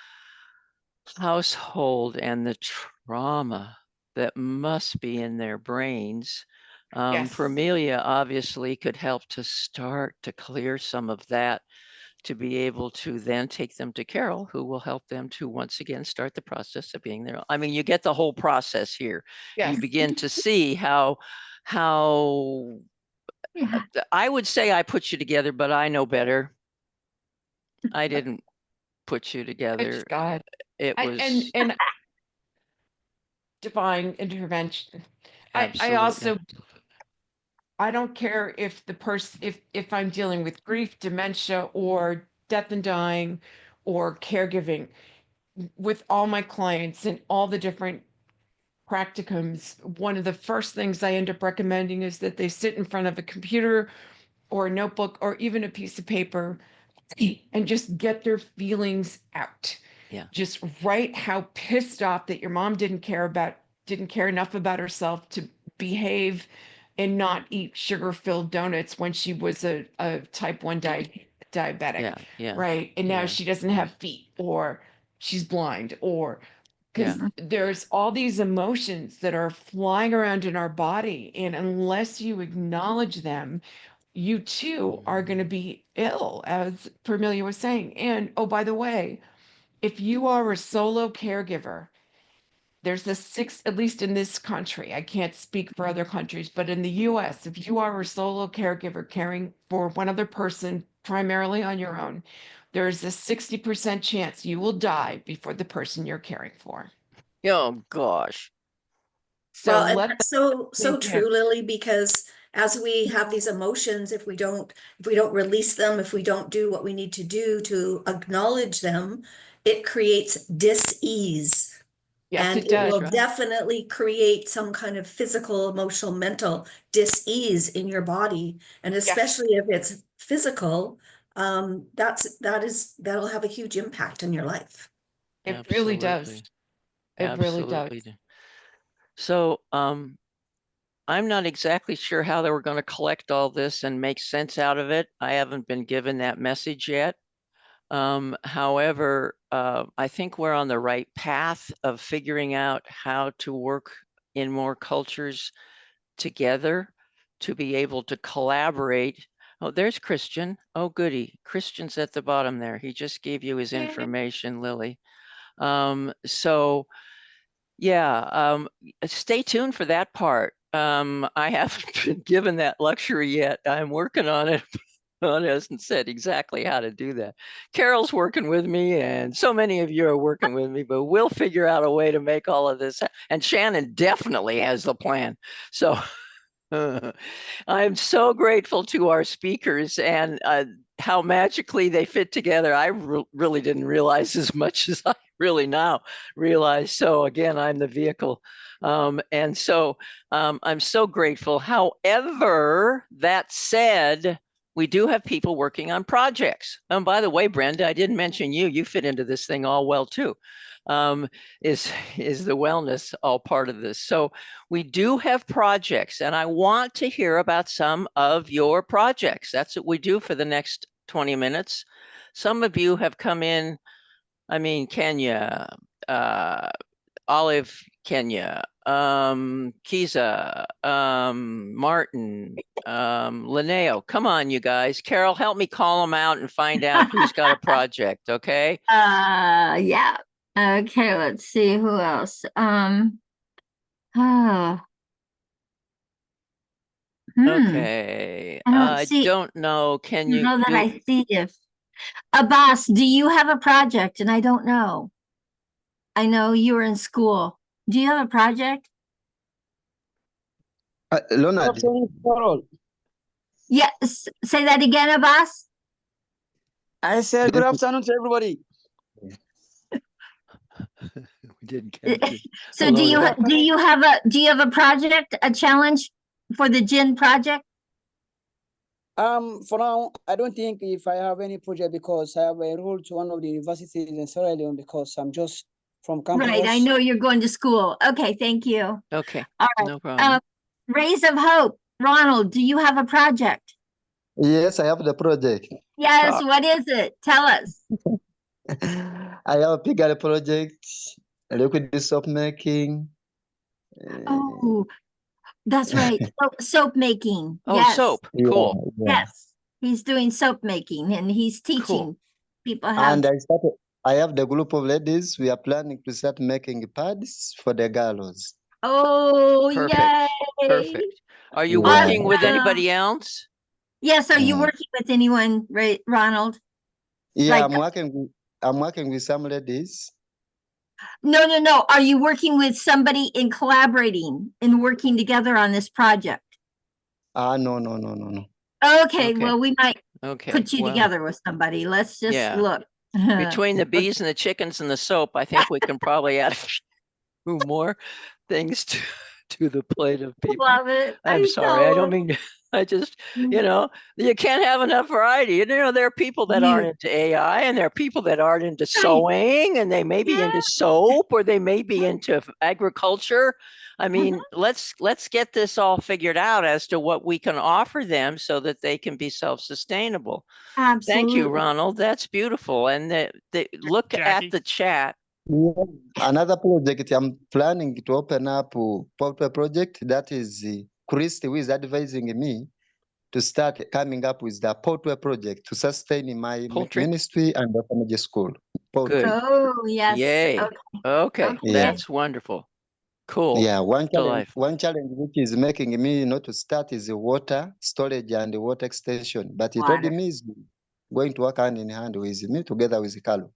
household and the trauma that must be in their brains. yes, Vermelia obviously could help to start to clear some of that, to be able to then take them to Carol, who will help them to once again start the process of being there. I mean, you get the whole process here. You yes. begin to see how Yeah. I would say I put you together, but I know better. I didn't put you It's together. God. It And was divine intervention. I absolutely. also, I don't care if the person, if I'm dealing with grief, dementia, or death and dying, or caregiving, with all my clients and all the different practicums, one of the first things I end up recommending is that they sit in front of a computer or a notebook or even a piece of paper and just get their feelings out. Yeah. Just write how pissed off that your mom didn't care enough about herself to behave and not eat sugar-filled donuts when she was a type 1 diabetic, Yeah. Yeah. right? And now Yeah. she doesn't have feet, or she's blind, or Yeah. because there's all these emotions that are flying around in our body. And unless you acknowledge them, you too are going to be ill, as Permelia was saying. And oh, by the way, if you are a solo caregiver, there's the six, at least in this country, I can't speak for other countries, but in the US, if you are a solo caregiver caring for one other person, primarily on your own, there's a 60% chance you will die before the person you're caring for. Oh gosh. So Well, and let that's that so sink in. true, Lily, because as we have these emotions, if we don't release them, if we don't do what we need to do to acknowledge them, it creates dis-ease. Yes, And it it does. will right. definitely create some kind of physical, emotional, mental dis-ease in your body. And Yes. especially if it's physical, that'll have a huge impact in your life. It really does. Absolutely. It really does. Absolutely. So, I'm not exactly sure how they were going to collect all this and make sense out of it. I haven't been given that message yet. However, I think we're on the right path of figuring out how to work in more cultures together to be able to collaborate. Oh, there's Christian. Oh, goody. Christian's at the bottom there. He just gave you his Yay. information, Lily. So yeah, stay tuned for that part. I haven't been given that luxury yet. I'm working on it. It hasn't said exactly how to do that. Carol's working with me, and so many of you are working with me, but we'll figure out a way to make all of this. And Shannon definitely has the plan. So I'm so grateful to our speakers and how magically they fit together. I really didn't realize as much as I really now realize. So again, I'm the vehicle. And so I'm so grateful. However, that said, we do have people working on projects. And by the way, Brenda, I didn't mention you. You fit into this thing all well too. Is the wellness all part of this? So we do have projects, and I want to hear about some of your projects. That's what we do for the next 20 minutes. Some of you have come in, I mean, Kenya, Olive, Kenya, Kiza, Martin, Linneo. Come on, you guys. Carol, help me call them out and find out who's got a project, okay? Yeah. Okay, let's see who else. Oh. Okay. I don't I see- don't know. Can You you know that do? I see if Abbas, do you have a project? And I don't know. I know you were in school. Do you have a project? Leonard, Carol. Yes. Say that again, Abbas. I said good afternoon to everybody. We didn't catch it. So Hello do you there. do you have a project, a challenge for the GIN project? For now, I don't think if I have any project because I have enrolled to one of the universities in Sierra Leone because I'm just from campus. Right, I know you're going to school. Okay, thank you. Okay, All right. no problem. Rays of Hope. Ronald, do you have a project? yes, I have the project. Yes, Talk. what is it? Tell us. I have a bigger project, liquid soap making. Oh, that's right. Soap making. Oh, Yes. soap. Cool. Yes. He's doing soap making and he's teaching people how And to. I have the group of ladies. We are planning to start making pads for the girls. Oh, Perfect. yay. Perfect. Are you Yeah. working with Awesome. anybody else? Yes, are you Mm. working with anyone, Ronald? Yeah, Like- I'm working with some ladies. No. Are you working with somebody in collaborating and working together on this project? No. Okay, well, we might Okay. put you well, together with somebody. Let's just Yeah. look. Between the bees and the chickens and the soap, I think we can probably add a few more things to the plate of people. Love it. I'm sorry. I don't mean to, I just, you can't have enough variety. You know, there are people that aren't into AI and there are people that aren't into sewing and they may be into soap or they may be into agriculture. I mean, let's get this all figured out as to what we can offer them so that they can be self-sustainable. Absolutely. Thank you, Ronald. That's beautiful. And look Jackie? at the chat. Yeah. Another project I'm planning to open up a portrait project. That is Christy, who is advising me to start coming up with the portrait project to sustain my Poultry? ministry and the community school. Poultry. Good. Oh, yes. Yay. Okay. Yeah. That's wonderful. Cool. Yeah, Delightful. one challenge which is making me not to start is the water storage and the water extension. But he told Water. me he's going to work hand in hand with me together with Carlo.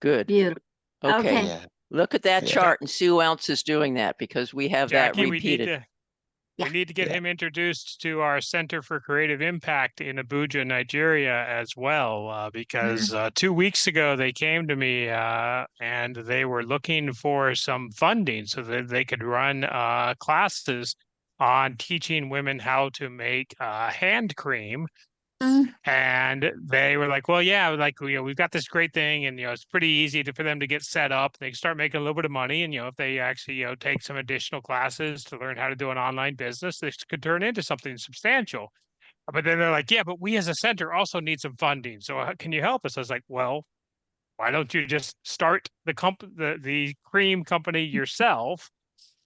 Good. Beautiful. Okay. Okay. Yeah. Look at that Yeah. chart and see who else is doing that because we have Jackie, that we need repeated. We need to get him introduced to our Center for Creative Impact in Abuja, Nigeria, as well, because 2 weeks ago they came to me and they were looking for some funding so that they could run classes on teaching women how to make hand cream. And they were like, well, yeah, like, we've got this great thing, and, it's pretty easy for them to get set up. They start making a little bit of money. And, if they actually, take some additional classes to learn how to do an online business, this could turn into something substantial. But then they're like, yeah, but we as a center also need some funding. So can you help us? I was like, well, why don't you just start the cream company yourself?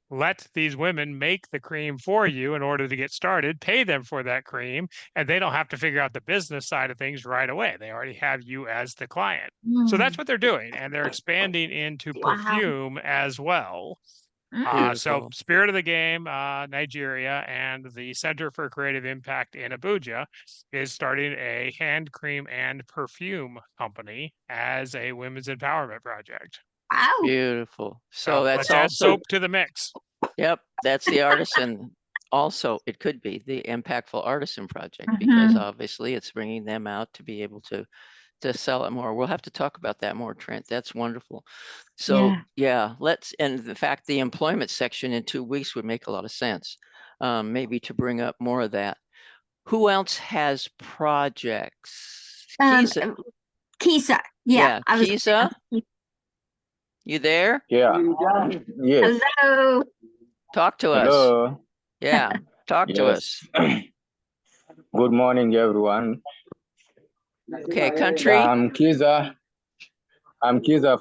Let these women make the cream for you in order to get started, pay them for that cream, and they don't have to figure out the business side of things right away. They already have you as the client. So that's what they're doing. And they're expanding into perfume as well. So Spirit of the Game, Nigeria, and the Center for Creative Impact in Abuja is starting a hand cream and perfume company as a women's empowerment project. Wow. Beautiful. So that's let's add also soap to the mix. Yep, that's the artisan. Also, it could be the impactful artisan project because obviously it's bringing them out to be able to sell it more. We'll have to talk about that more, Trent. That's wonderful. So let's, and in fact, the employment section in 2 weeks would make a lot of sense. Maybe to bring up more of that. Who else has projects? Kisa. Yeah. Kisa. You there? Yeah. Yes. Hello. Talk to us. Hello. Yeah. Talk to us. Good morning, everyone. Okay, country. I'm Kiza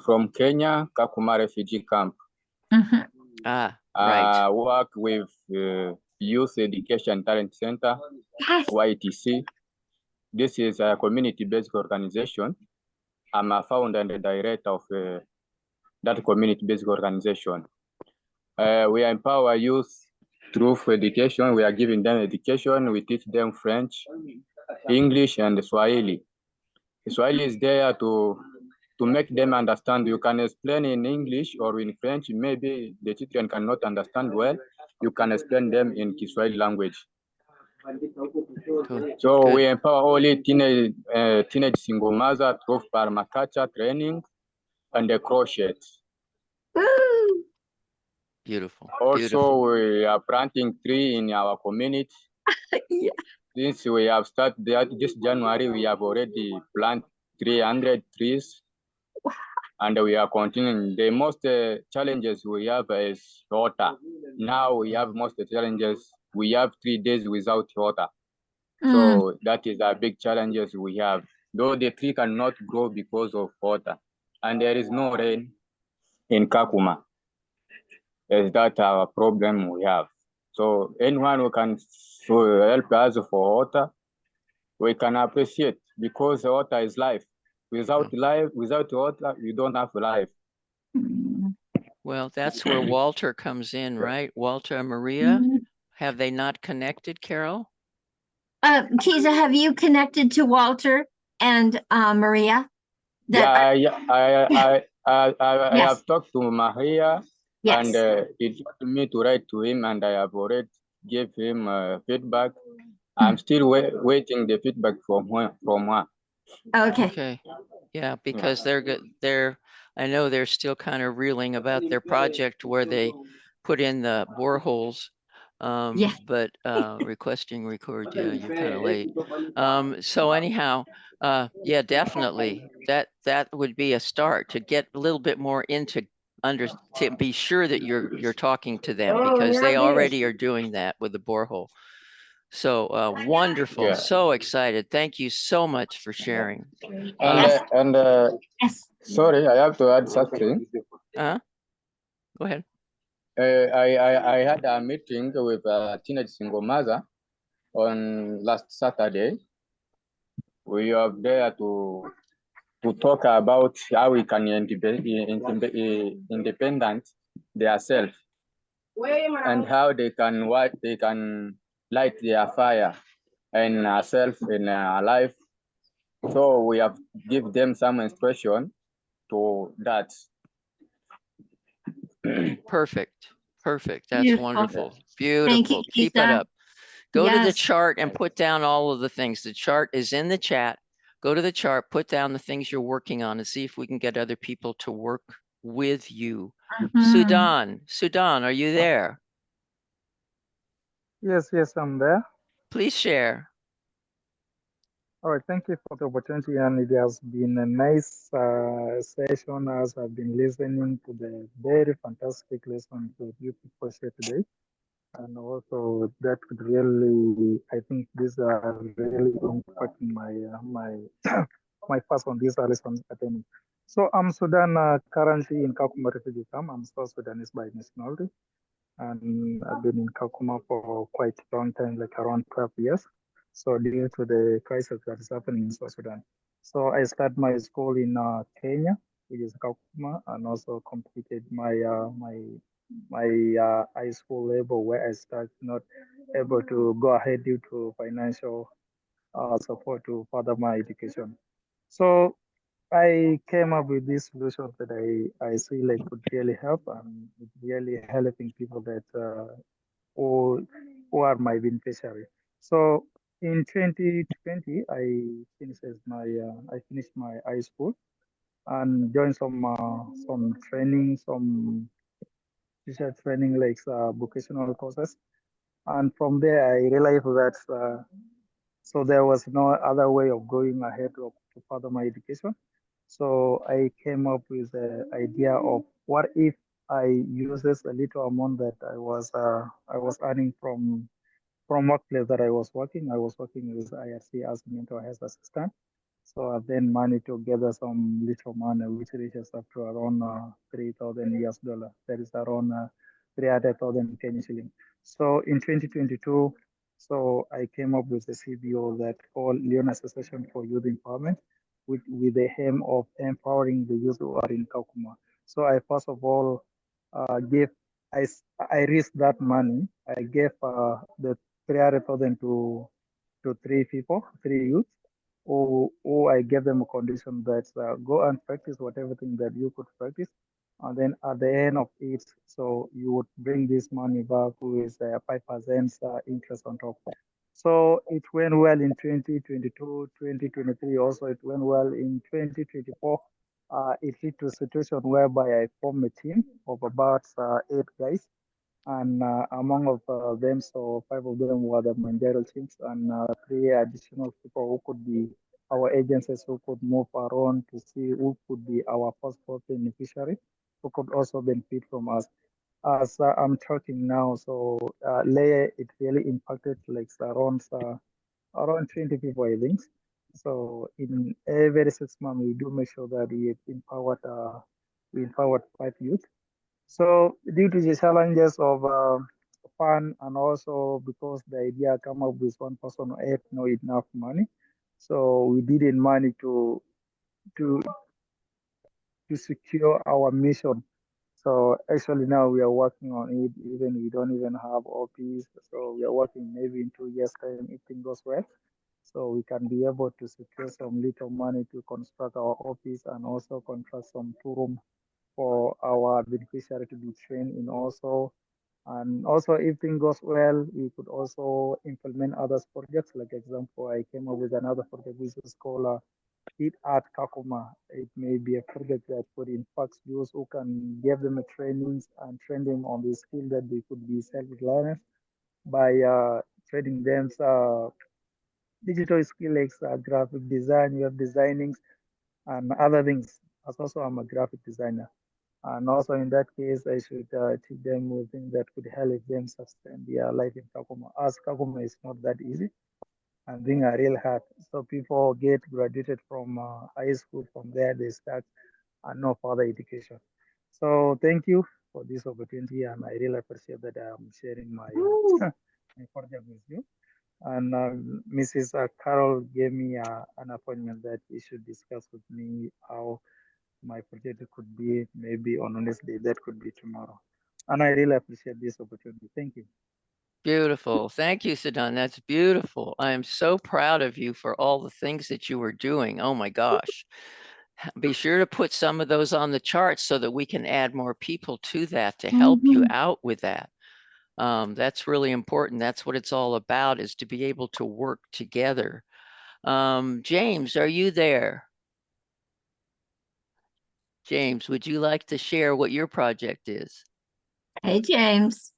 from Kenya, Kakuma Refugee Camp. Right. I work with Youth Education Talent Center, YTC. This is a community-based organization. I'm a founder and the director of that community-based organization. We empower youth through education. We are giving them education. We teach them French, English, and Swahili. Swahili is there to make them understand. You can explain in English or in French. Maybe the children cannot understand well. You can explain them in Kiswahili language. So we empower only teenage single mother through permaculture training and the crochet. Beautiful. Also, we are planting trees in our community. Since we have started this January, we have already planted 300 trees, and we are continuing. The most challenges we have is water. Now we have most challenges. We have 3 days without water. So that is a big challenges we have. Though the tree cannot grow because of water, and there is no rain in Kakuma. Is that our problem we have? So anyone who can help us for water, we can appreciate, because water is life. Without water, you don't have life. Well, that's where Walter comes in, right? Walter and Maria, have they not connected, Carol? Kisa, have you connected to Walter and Maria? I have talked to Maria. Yes. And he told me to write to him, and I have already gave him feedback. I'm still waiting the feedback from her. Okay. Yeah, because they're good. I know they're still kind of reeling about their project where they put in the boreholes. But requesting record, yeah, you're kind of late. So anyhow, yeah, definitely that would be a start to get a little bit more into to be sure that you're talking to them, because they already are doing that with the borehole. So wonderful. So excited. Thank you so much for sharing. And sorry, I have to add something. Go ahead. I had a meeting with a teenage single mother on last Saturday. We are there to talk about how we can independent themselves, and how they can light their fire and ourselves in our life. So we have give them some instruction to that. Perfect. Perfect. That's Beautiful. wonderful. Thank you, Beautiful. Keep it Keisha. up. Go to the Yes. chart and put down all of the things. The chart is in the chat. Go to the chart, put down the things you're working on and see if we can get other people to work with you. Mhm. Sudan, are you there? Yes, I'm there. Please share. All right, thank you for the opportunity, and it has been a nice session as I've been listening to the very fantastic lessons that you people share today. And also that could really, I think these are really impacting my first on these lessons attending. So I'm Sudan, currently in Kakuma refugee camp. I'm South Sudanese by nationality, and I've been in Kakuma for quite a long time, like around 12 years. So due to the crisis that is happening in South Sudan. So I started my school in Kenya, which is Kakuma, and also completed my high school level where I started not able to go ahead due to financial support to further my education. So I came up with this solution that I see like could really help and it really helping people that who are my beneficiary. So in 2020, I finished my high school and joined some training, some teacher training like vocational courses. And from there, I realized that so there was no other way of going ahead to further my education. So I came up with the idea of what if I uses a little amount that I was earning from workplace that I was working. I was working with IRC as mental health assistant. So I then managed to gather some little money, which reaches up to around 3,000 US dollar. That is around 300,000 Kenyan shilling. So in 2022, so I came up with a CBO that called Leon Association for Youth Empowerment, with the aim of empowering the youth who are in Kakuma. So I first of all gave I, I raised that money. I gave the 300,000 to three people, three youth, who I gave them a condition that go and practice whatever thing that you could practice. And then at the end of it, so you would bring this money back with 5% interest on top. So it went well in 2022, 2023. Also, it went well in 2024. It led to a situation whereby I formed a team of about 8 guys, and among of them, so 5 of them were the managerial teams, and 3 additional people who could be our agencies who could move around to see who could be our first beneficiary, who could also benefit from us. As I'm talking now, so layer it really impacted like around 20 people, I think. So in every 6 months, we do make sure that we empowered 5 youth. So due to the challenges of fund and also because the idea come up with one person who had no enough money, so we didn't manage to to secure our mission. So actually now we are working on it. Even we don't even have OPs, so we are working maybe in 2 years time if things goes well. So we can be able to secure some little money to construct our office and also contract some two room for our beneficiary to be trained in also. And also, if things goes well, we could also implement other projects. Like example, I came up with another project which is called Eat at Kakuma. It may be a project that would impact those who can give them a trainings and train them on the skill that they could be self-reliant by training them digital skill like graphic design, web designing, and other things. As also, I'm a graphic designer. And also in that case, I should teach them with things that could help them sustain their life in Kakuma. As Kakuma is not that easy and things are real hard. So people get graduated from high school. From there, they start and no further education. So thank you for this opportunity, and I really appreciate that I'm sharing my my project with you. And Mrs. Carol gave me an appointment that we should discuss with me how my project could be maybe on Wednesday, that could be tomorrow. And I really appreciate this opportunity. Thank you. Beautiful. Thank you, Sudan. That's beautiful. I am so proud of you for all the things that you were doing. Oh my gosh. Be sure to put some of those on the chart so that we can add more people to that to help you out with that. That's really important. That's what it's all about, is to be able to work together. James, are you there? James, would you like to share what your project is? Hey, James.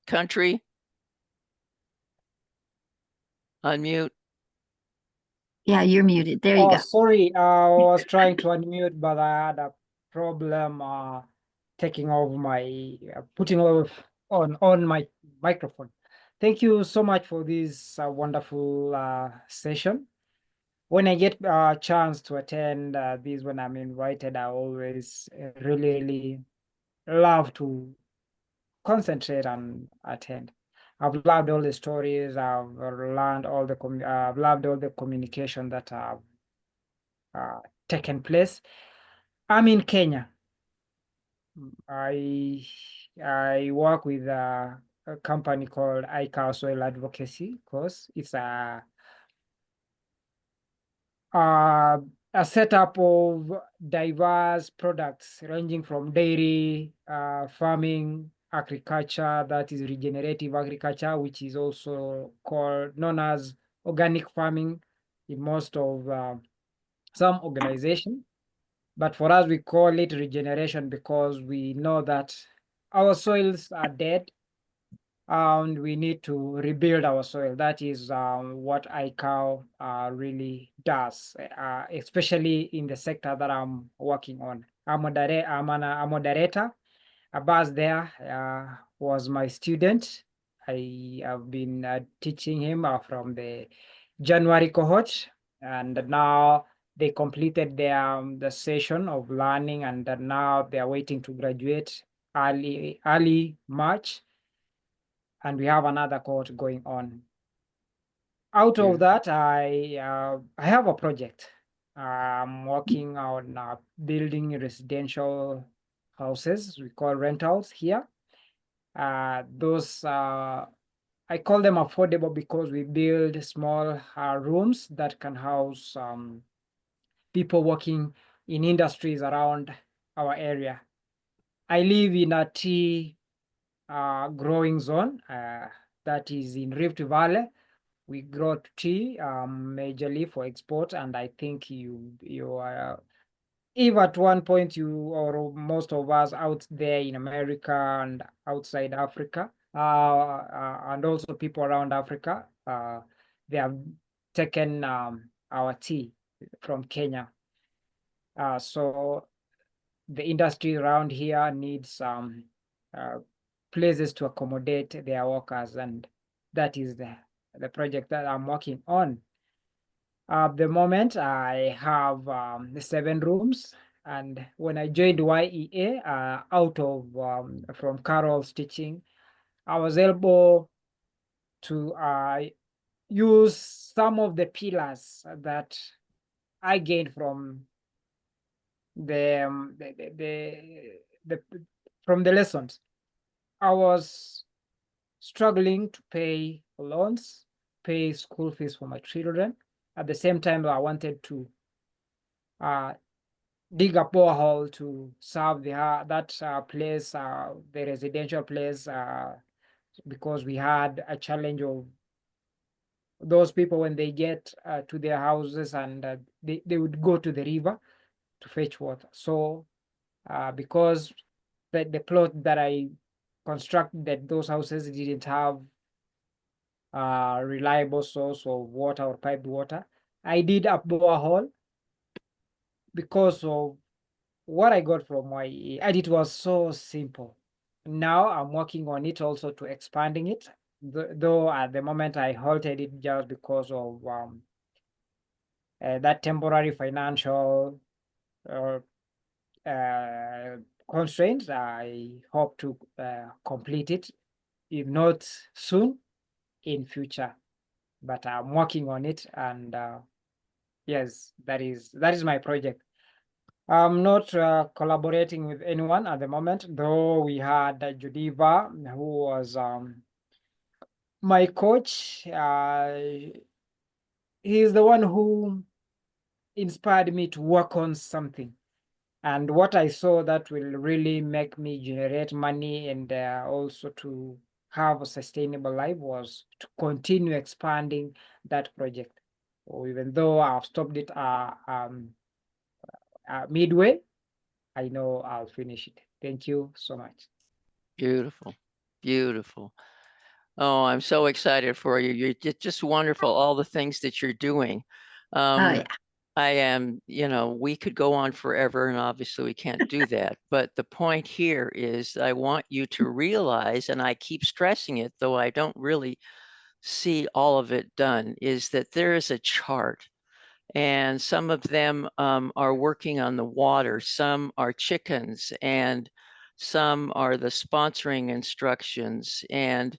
Country? Unmute. Yeah, you're muted. There you go. Sorry, I was trying to unmute, but I had a problem taking off my putting off on my microphone. Thank you so much for this wonderful session. When I get a chance to attend this, when I'm invited, I always really love to concentrate and attend. I've loved all the stories. I've learned all the I've loved all the communication that have taken place. I'm in Kenya. I work with a company called ICAO Soil Advocacy, because it's a setup of diverse products ranging from dairy, farming, agriculture, that is regenerative agriculture, which is also known as organic farming in most of some organizations. But for us, we call it regeneration because we know that our soils are dead and we need to rebuild our soil. That is what ICAO really does, especially in the sector that I'm working on. I'm a moderator. Abbas there was my student. I have been teaching him from the January cohort, and now they completed the session of learning, and now they are waiting to graduate early March, and we have another cohort going on. Out of that, I have a project. I'm working on building residential houses. We call rentals here. Those I call them affordable because we build small rooms that can house people working in industries around our area. I live in a tea growing zone that is in Rift Valley. We grow tea majorly for export, and I think you are, if at one point you or most of us out there in America and outside Africa, and also people around Africa, they have taken our tea from Kenya. So the industry around here needs places to accommodate their workers, and that is the project that I'm working on. At the moment, I have 7 rooms, and when I joined YEA out of from Carol's teaching, I was able to use some of the pillars that I gained from from the lessons. I was struggling to pay loans, pay school fees for my children. At the same time, I wanted to dig a borehole to serve that place, the residential place, because we had a challenge of those people when they get to their houses, and they would go to the river to fetch water. So because the plot that I constructed, those houses didn't have a reliable source of water or piped water, I did a borehole because of what I got from YE, and it was so simple. Now I'm working on it also to expanding it, though at the moment I halted it just because of that temporary financial constraints. I hope to complete it, if not soon, in future. But I'm working on it, and yes, that is my project. I'm not collaborating with anyone at the moment, though we had Judiva, who was my coach. he's the one who inspired me to work on something. And what I saw that will really make me generate money and also to have a sustainable life was to continue expanding that project. Or even though I've stopped it midway, I know I'll finish it. Thank you so much. Beautiful, beautiful. Oh, I'm so excited for you. You're just wonderful, all the things that you're doing. Oh, yeah. I am, we could go on forever, and obviously we can't do that. But the point here is I want you to realize, and I keep stressing it, though I don't really see all of it done, is that there is a chart. And some of them are working on the water, some are chickens, and some are the sponsoring instructions. And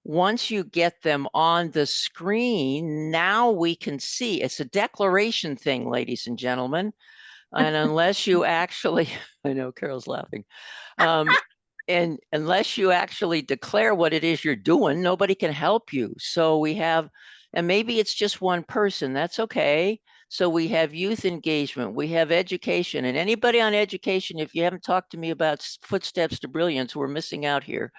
once you get them on the screen, now we can see. It's a declaration thing, ladies and gentlemen. And unless you actually, I know Carol's laughing, and unless you actually declare what it is you're doing, nobody can help you. So we have, and maybe it's just one person, that's okay. So we have youth engagement, we have education, and anybody on education, if you haven't talked to me about Footsteps to Brilliance, we're missing out here.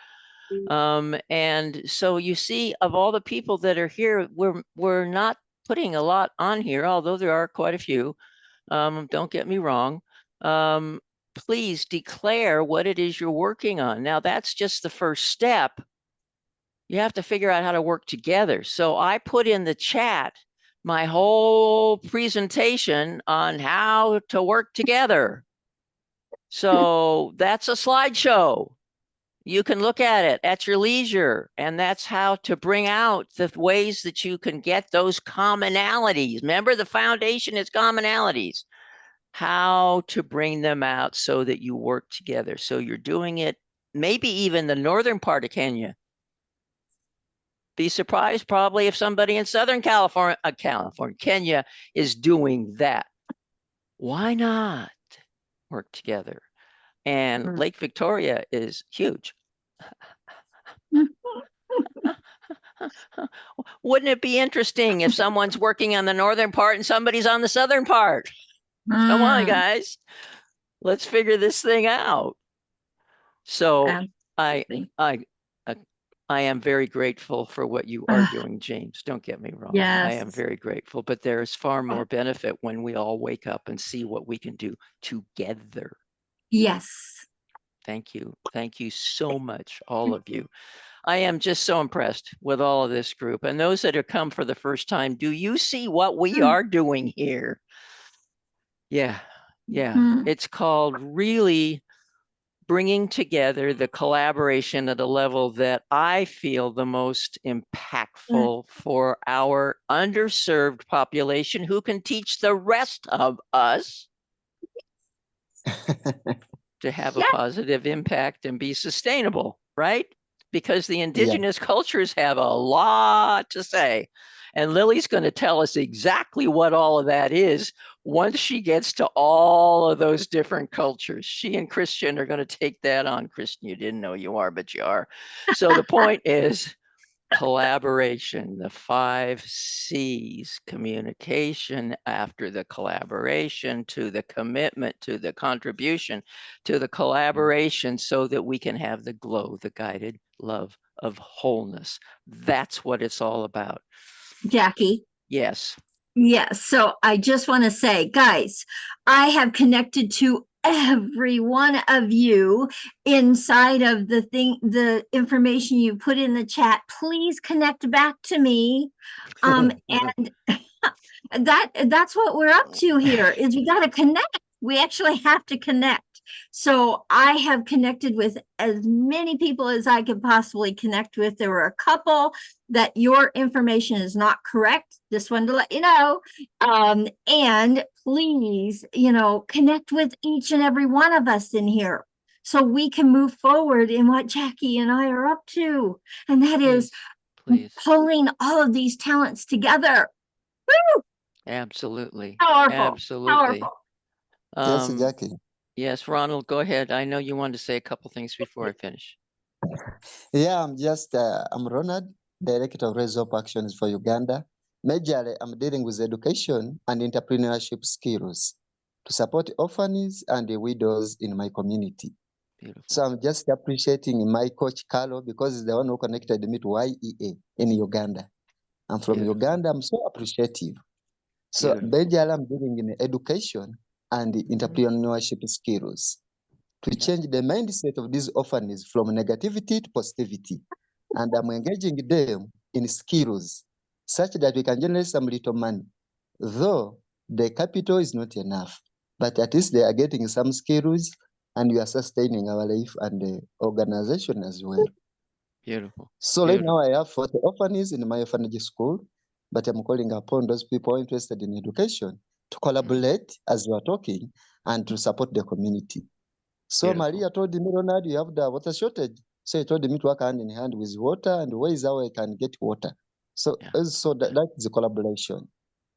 And so you see, of all the people that are here, we're not putting a lot on here, although there are quite a few. Don't get me wrong. Please declare what it is you're working on. Now, that's just the first step. You have to figure out how to work together. So I put in the chat my whole presentation on how to work together. So that's a slideshow. You can look at it at your leisure, and that's how to bring out the ways that you can get those commonalities. Remember, the foundation is commonalities. How to bring them out so that you work together. So you're doing it, maybe even the northern part of Kenya. Be surprised probably if somebody in Southern California, Kenya is doing that. Why not work together? And Lake Victoria is huge. Wouldn't it be interesting if someone's working on the northern part and somebody's on the southern part? Come on, guys. Let's figure this thing out. So I am very grateful for what you are doing, James. Don't get me wrong. I am very grateful, but there's far more benefit when we all wake up and see what we can do together. Yes. Thank you. Thank you so much, all of you. I am just so impressed with all of this group. And those that have come for the first time, do you see what we are doing here? Yeah, yeah. It's called really bringing together the collaboration at a level that I feel the most impactful for our underserved population who can teach the rest of us to have a positive impact and be sustainable, right? Because the indigenous cultures have a lot to say. And Lily's going to tell us exactly what all of that is once she gets to all of those different cultures. She and Christian are going to take that on. Christian, you didn't know you are, but you are. So the point is collaboration, the 5 C's, communication, after the collaboration, to the commitment, to the contribution, to the collaboration, so that we can have the glow, the guided love of wholeness. That's what it's all about. Jackie. Yes. Yes. So I just want to say, guys, I have connected to every one of you inside of the information you put in the chat. Please connect back to me. And that's what we're up to here is we got to connect. We actually have to connect. So I have connected with as many people as I could possibly connect with. There were a couple that your information is not correct. Just wanted to let you know. And please, connect with each and every one of us in here so we can move forward in what Jackie and I are up to. And that is pulling all of these talents together. Woo! Absolutely. Powerful. Absolutely. Powerful. Yes, Jackie. Yes, Ronald, go ahead. I know you wanted to say a couple things before I finish. Yeah, I'm Ronald, Director of Raise Up Actions for Uganda. Majorly, I'm dealing with education and entrepreneurship skills to support orphans and the widows in my community. Beautiful. So I'm just appreciating my coach, Carlo, because he's the one who connected me to YEA in Uganda. I'm from Beautiful. Uganda. I'm so appreciative. So Beautiful. majorly, I'm dealing in education and the entrepreneurship skills to change the mindset of these orphans from negativity to positivity. And I'm engaging them in skills such that we can generate some little money. Though the capital is not enough, but at least they are getting some skills and we are sustaining our life and the organization as well. Beautiful. So Beautiful. right now I have 40 orphans in my orphanage school, but I'm calling upon those people interested in education to collaborate as we are talking and to support the community. So Beautiful. Maria told me, Ronald, you have the water shortage. So he told me to work hand in hand with water and ways how I can get water. So, Yeah. so that is the collaboration.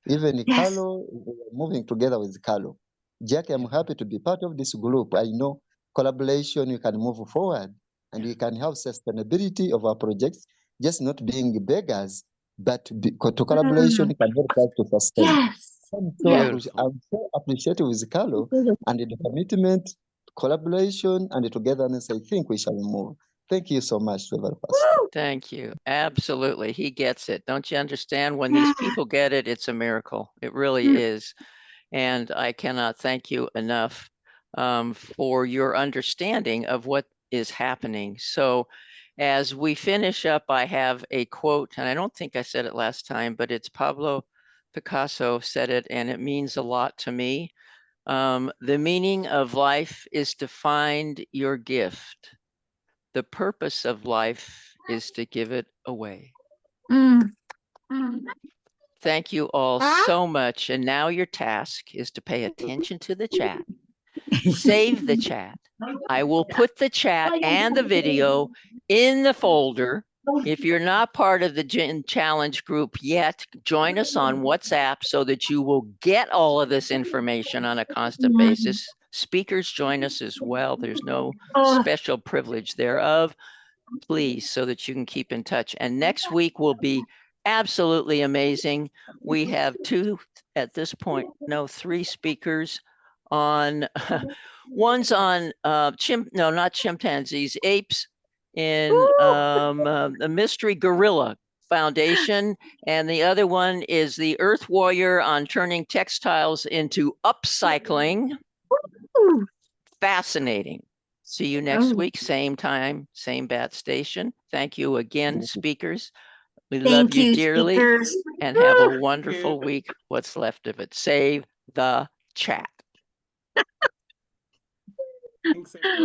Even Yes. Carlo, we are moving together with Carlo. Jackie, I'm happy to be part of this group. I know collaboration, you can move forward and we can have sustainability of our projects, just not being beggars, but to collaboration can help us to sustain. Yes. Beautiful. I'm so appreciative with Carlo and the commitment, collaboration, and the togetherness. I think we shall move. Thank you so much, Reverend Pastor. Thank you. Absolutely. He gets it. Don't you understand? When these people get it, it's a miracle. It really is. And I cannot thank you enough for your understanding of what is happening. So as we finish up, I have a quote, and I don't think I said it last time, but it's Pablo Picasso said it, and it means a lot to me. The meaning of life is to find your gift. The purpose of life is to give it away. Mm. Thank you all so much. And now your task is to pay attention to the chat. Save the chat. I will put the chat and the video in the folder. If you're not part of the Gen Challenge group yet, join us on WhatsApp so that you will get all of this information on a constant basis. Speakers join us as well. There's no special privilege thereof. Please, so that you can keep in touch. And next week will be absolutely amazing. We have three speakers on, one's on not chimpanzees, apes in the Mystery Gorilla Foundation. And the other one is the Earth Warrior on turning textiles into upcycling. Fascinating. See you next week, same time, same bat station. Thank you again, speakers. We love you dearly speakers. and have a wonderful week. What's left of it. Save the chat. Thanks, everyone.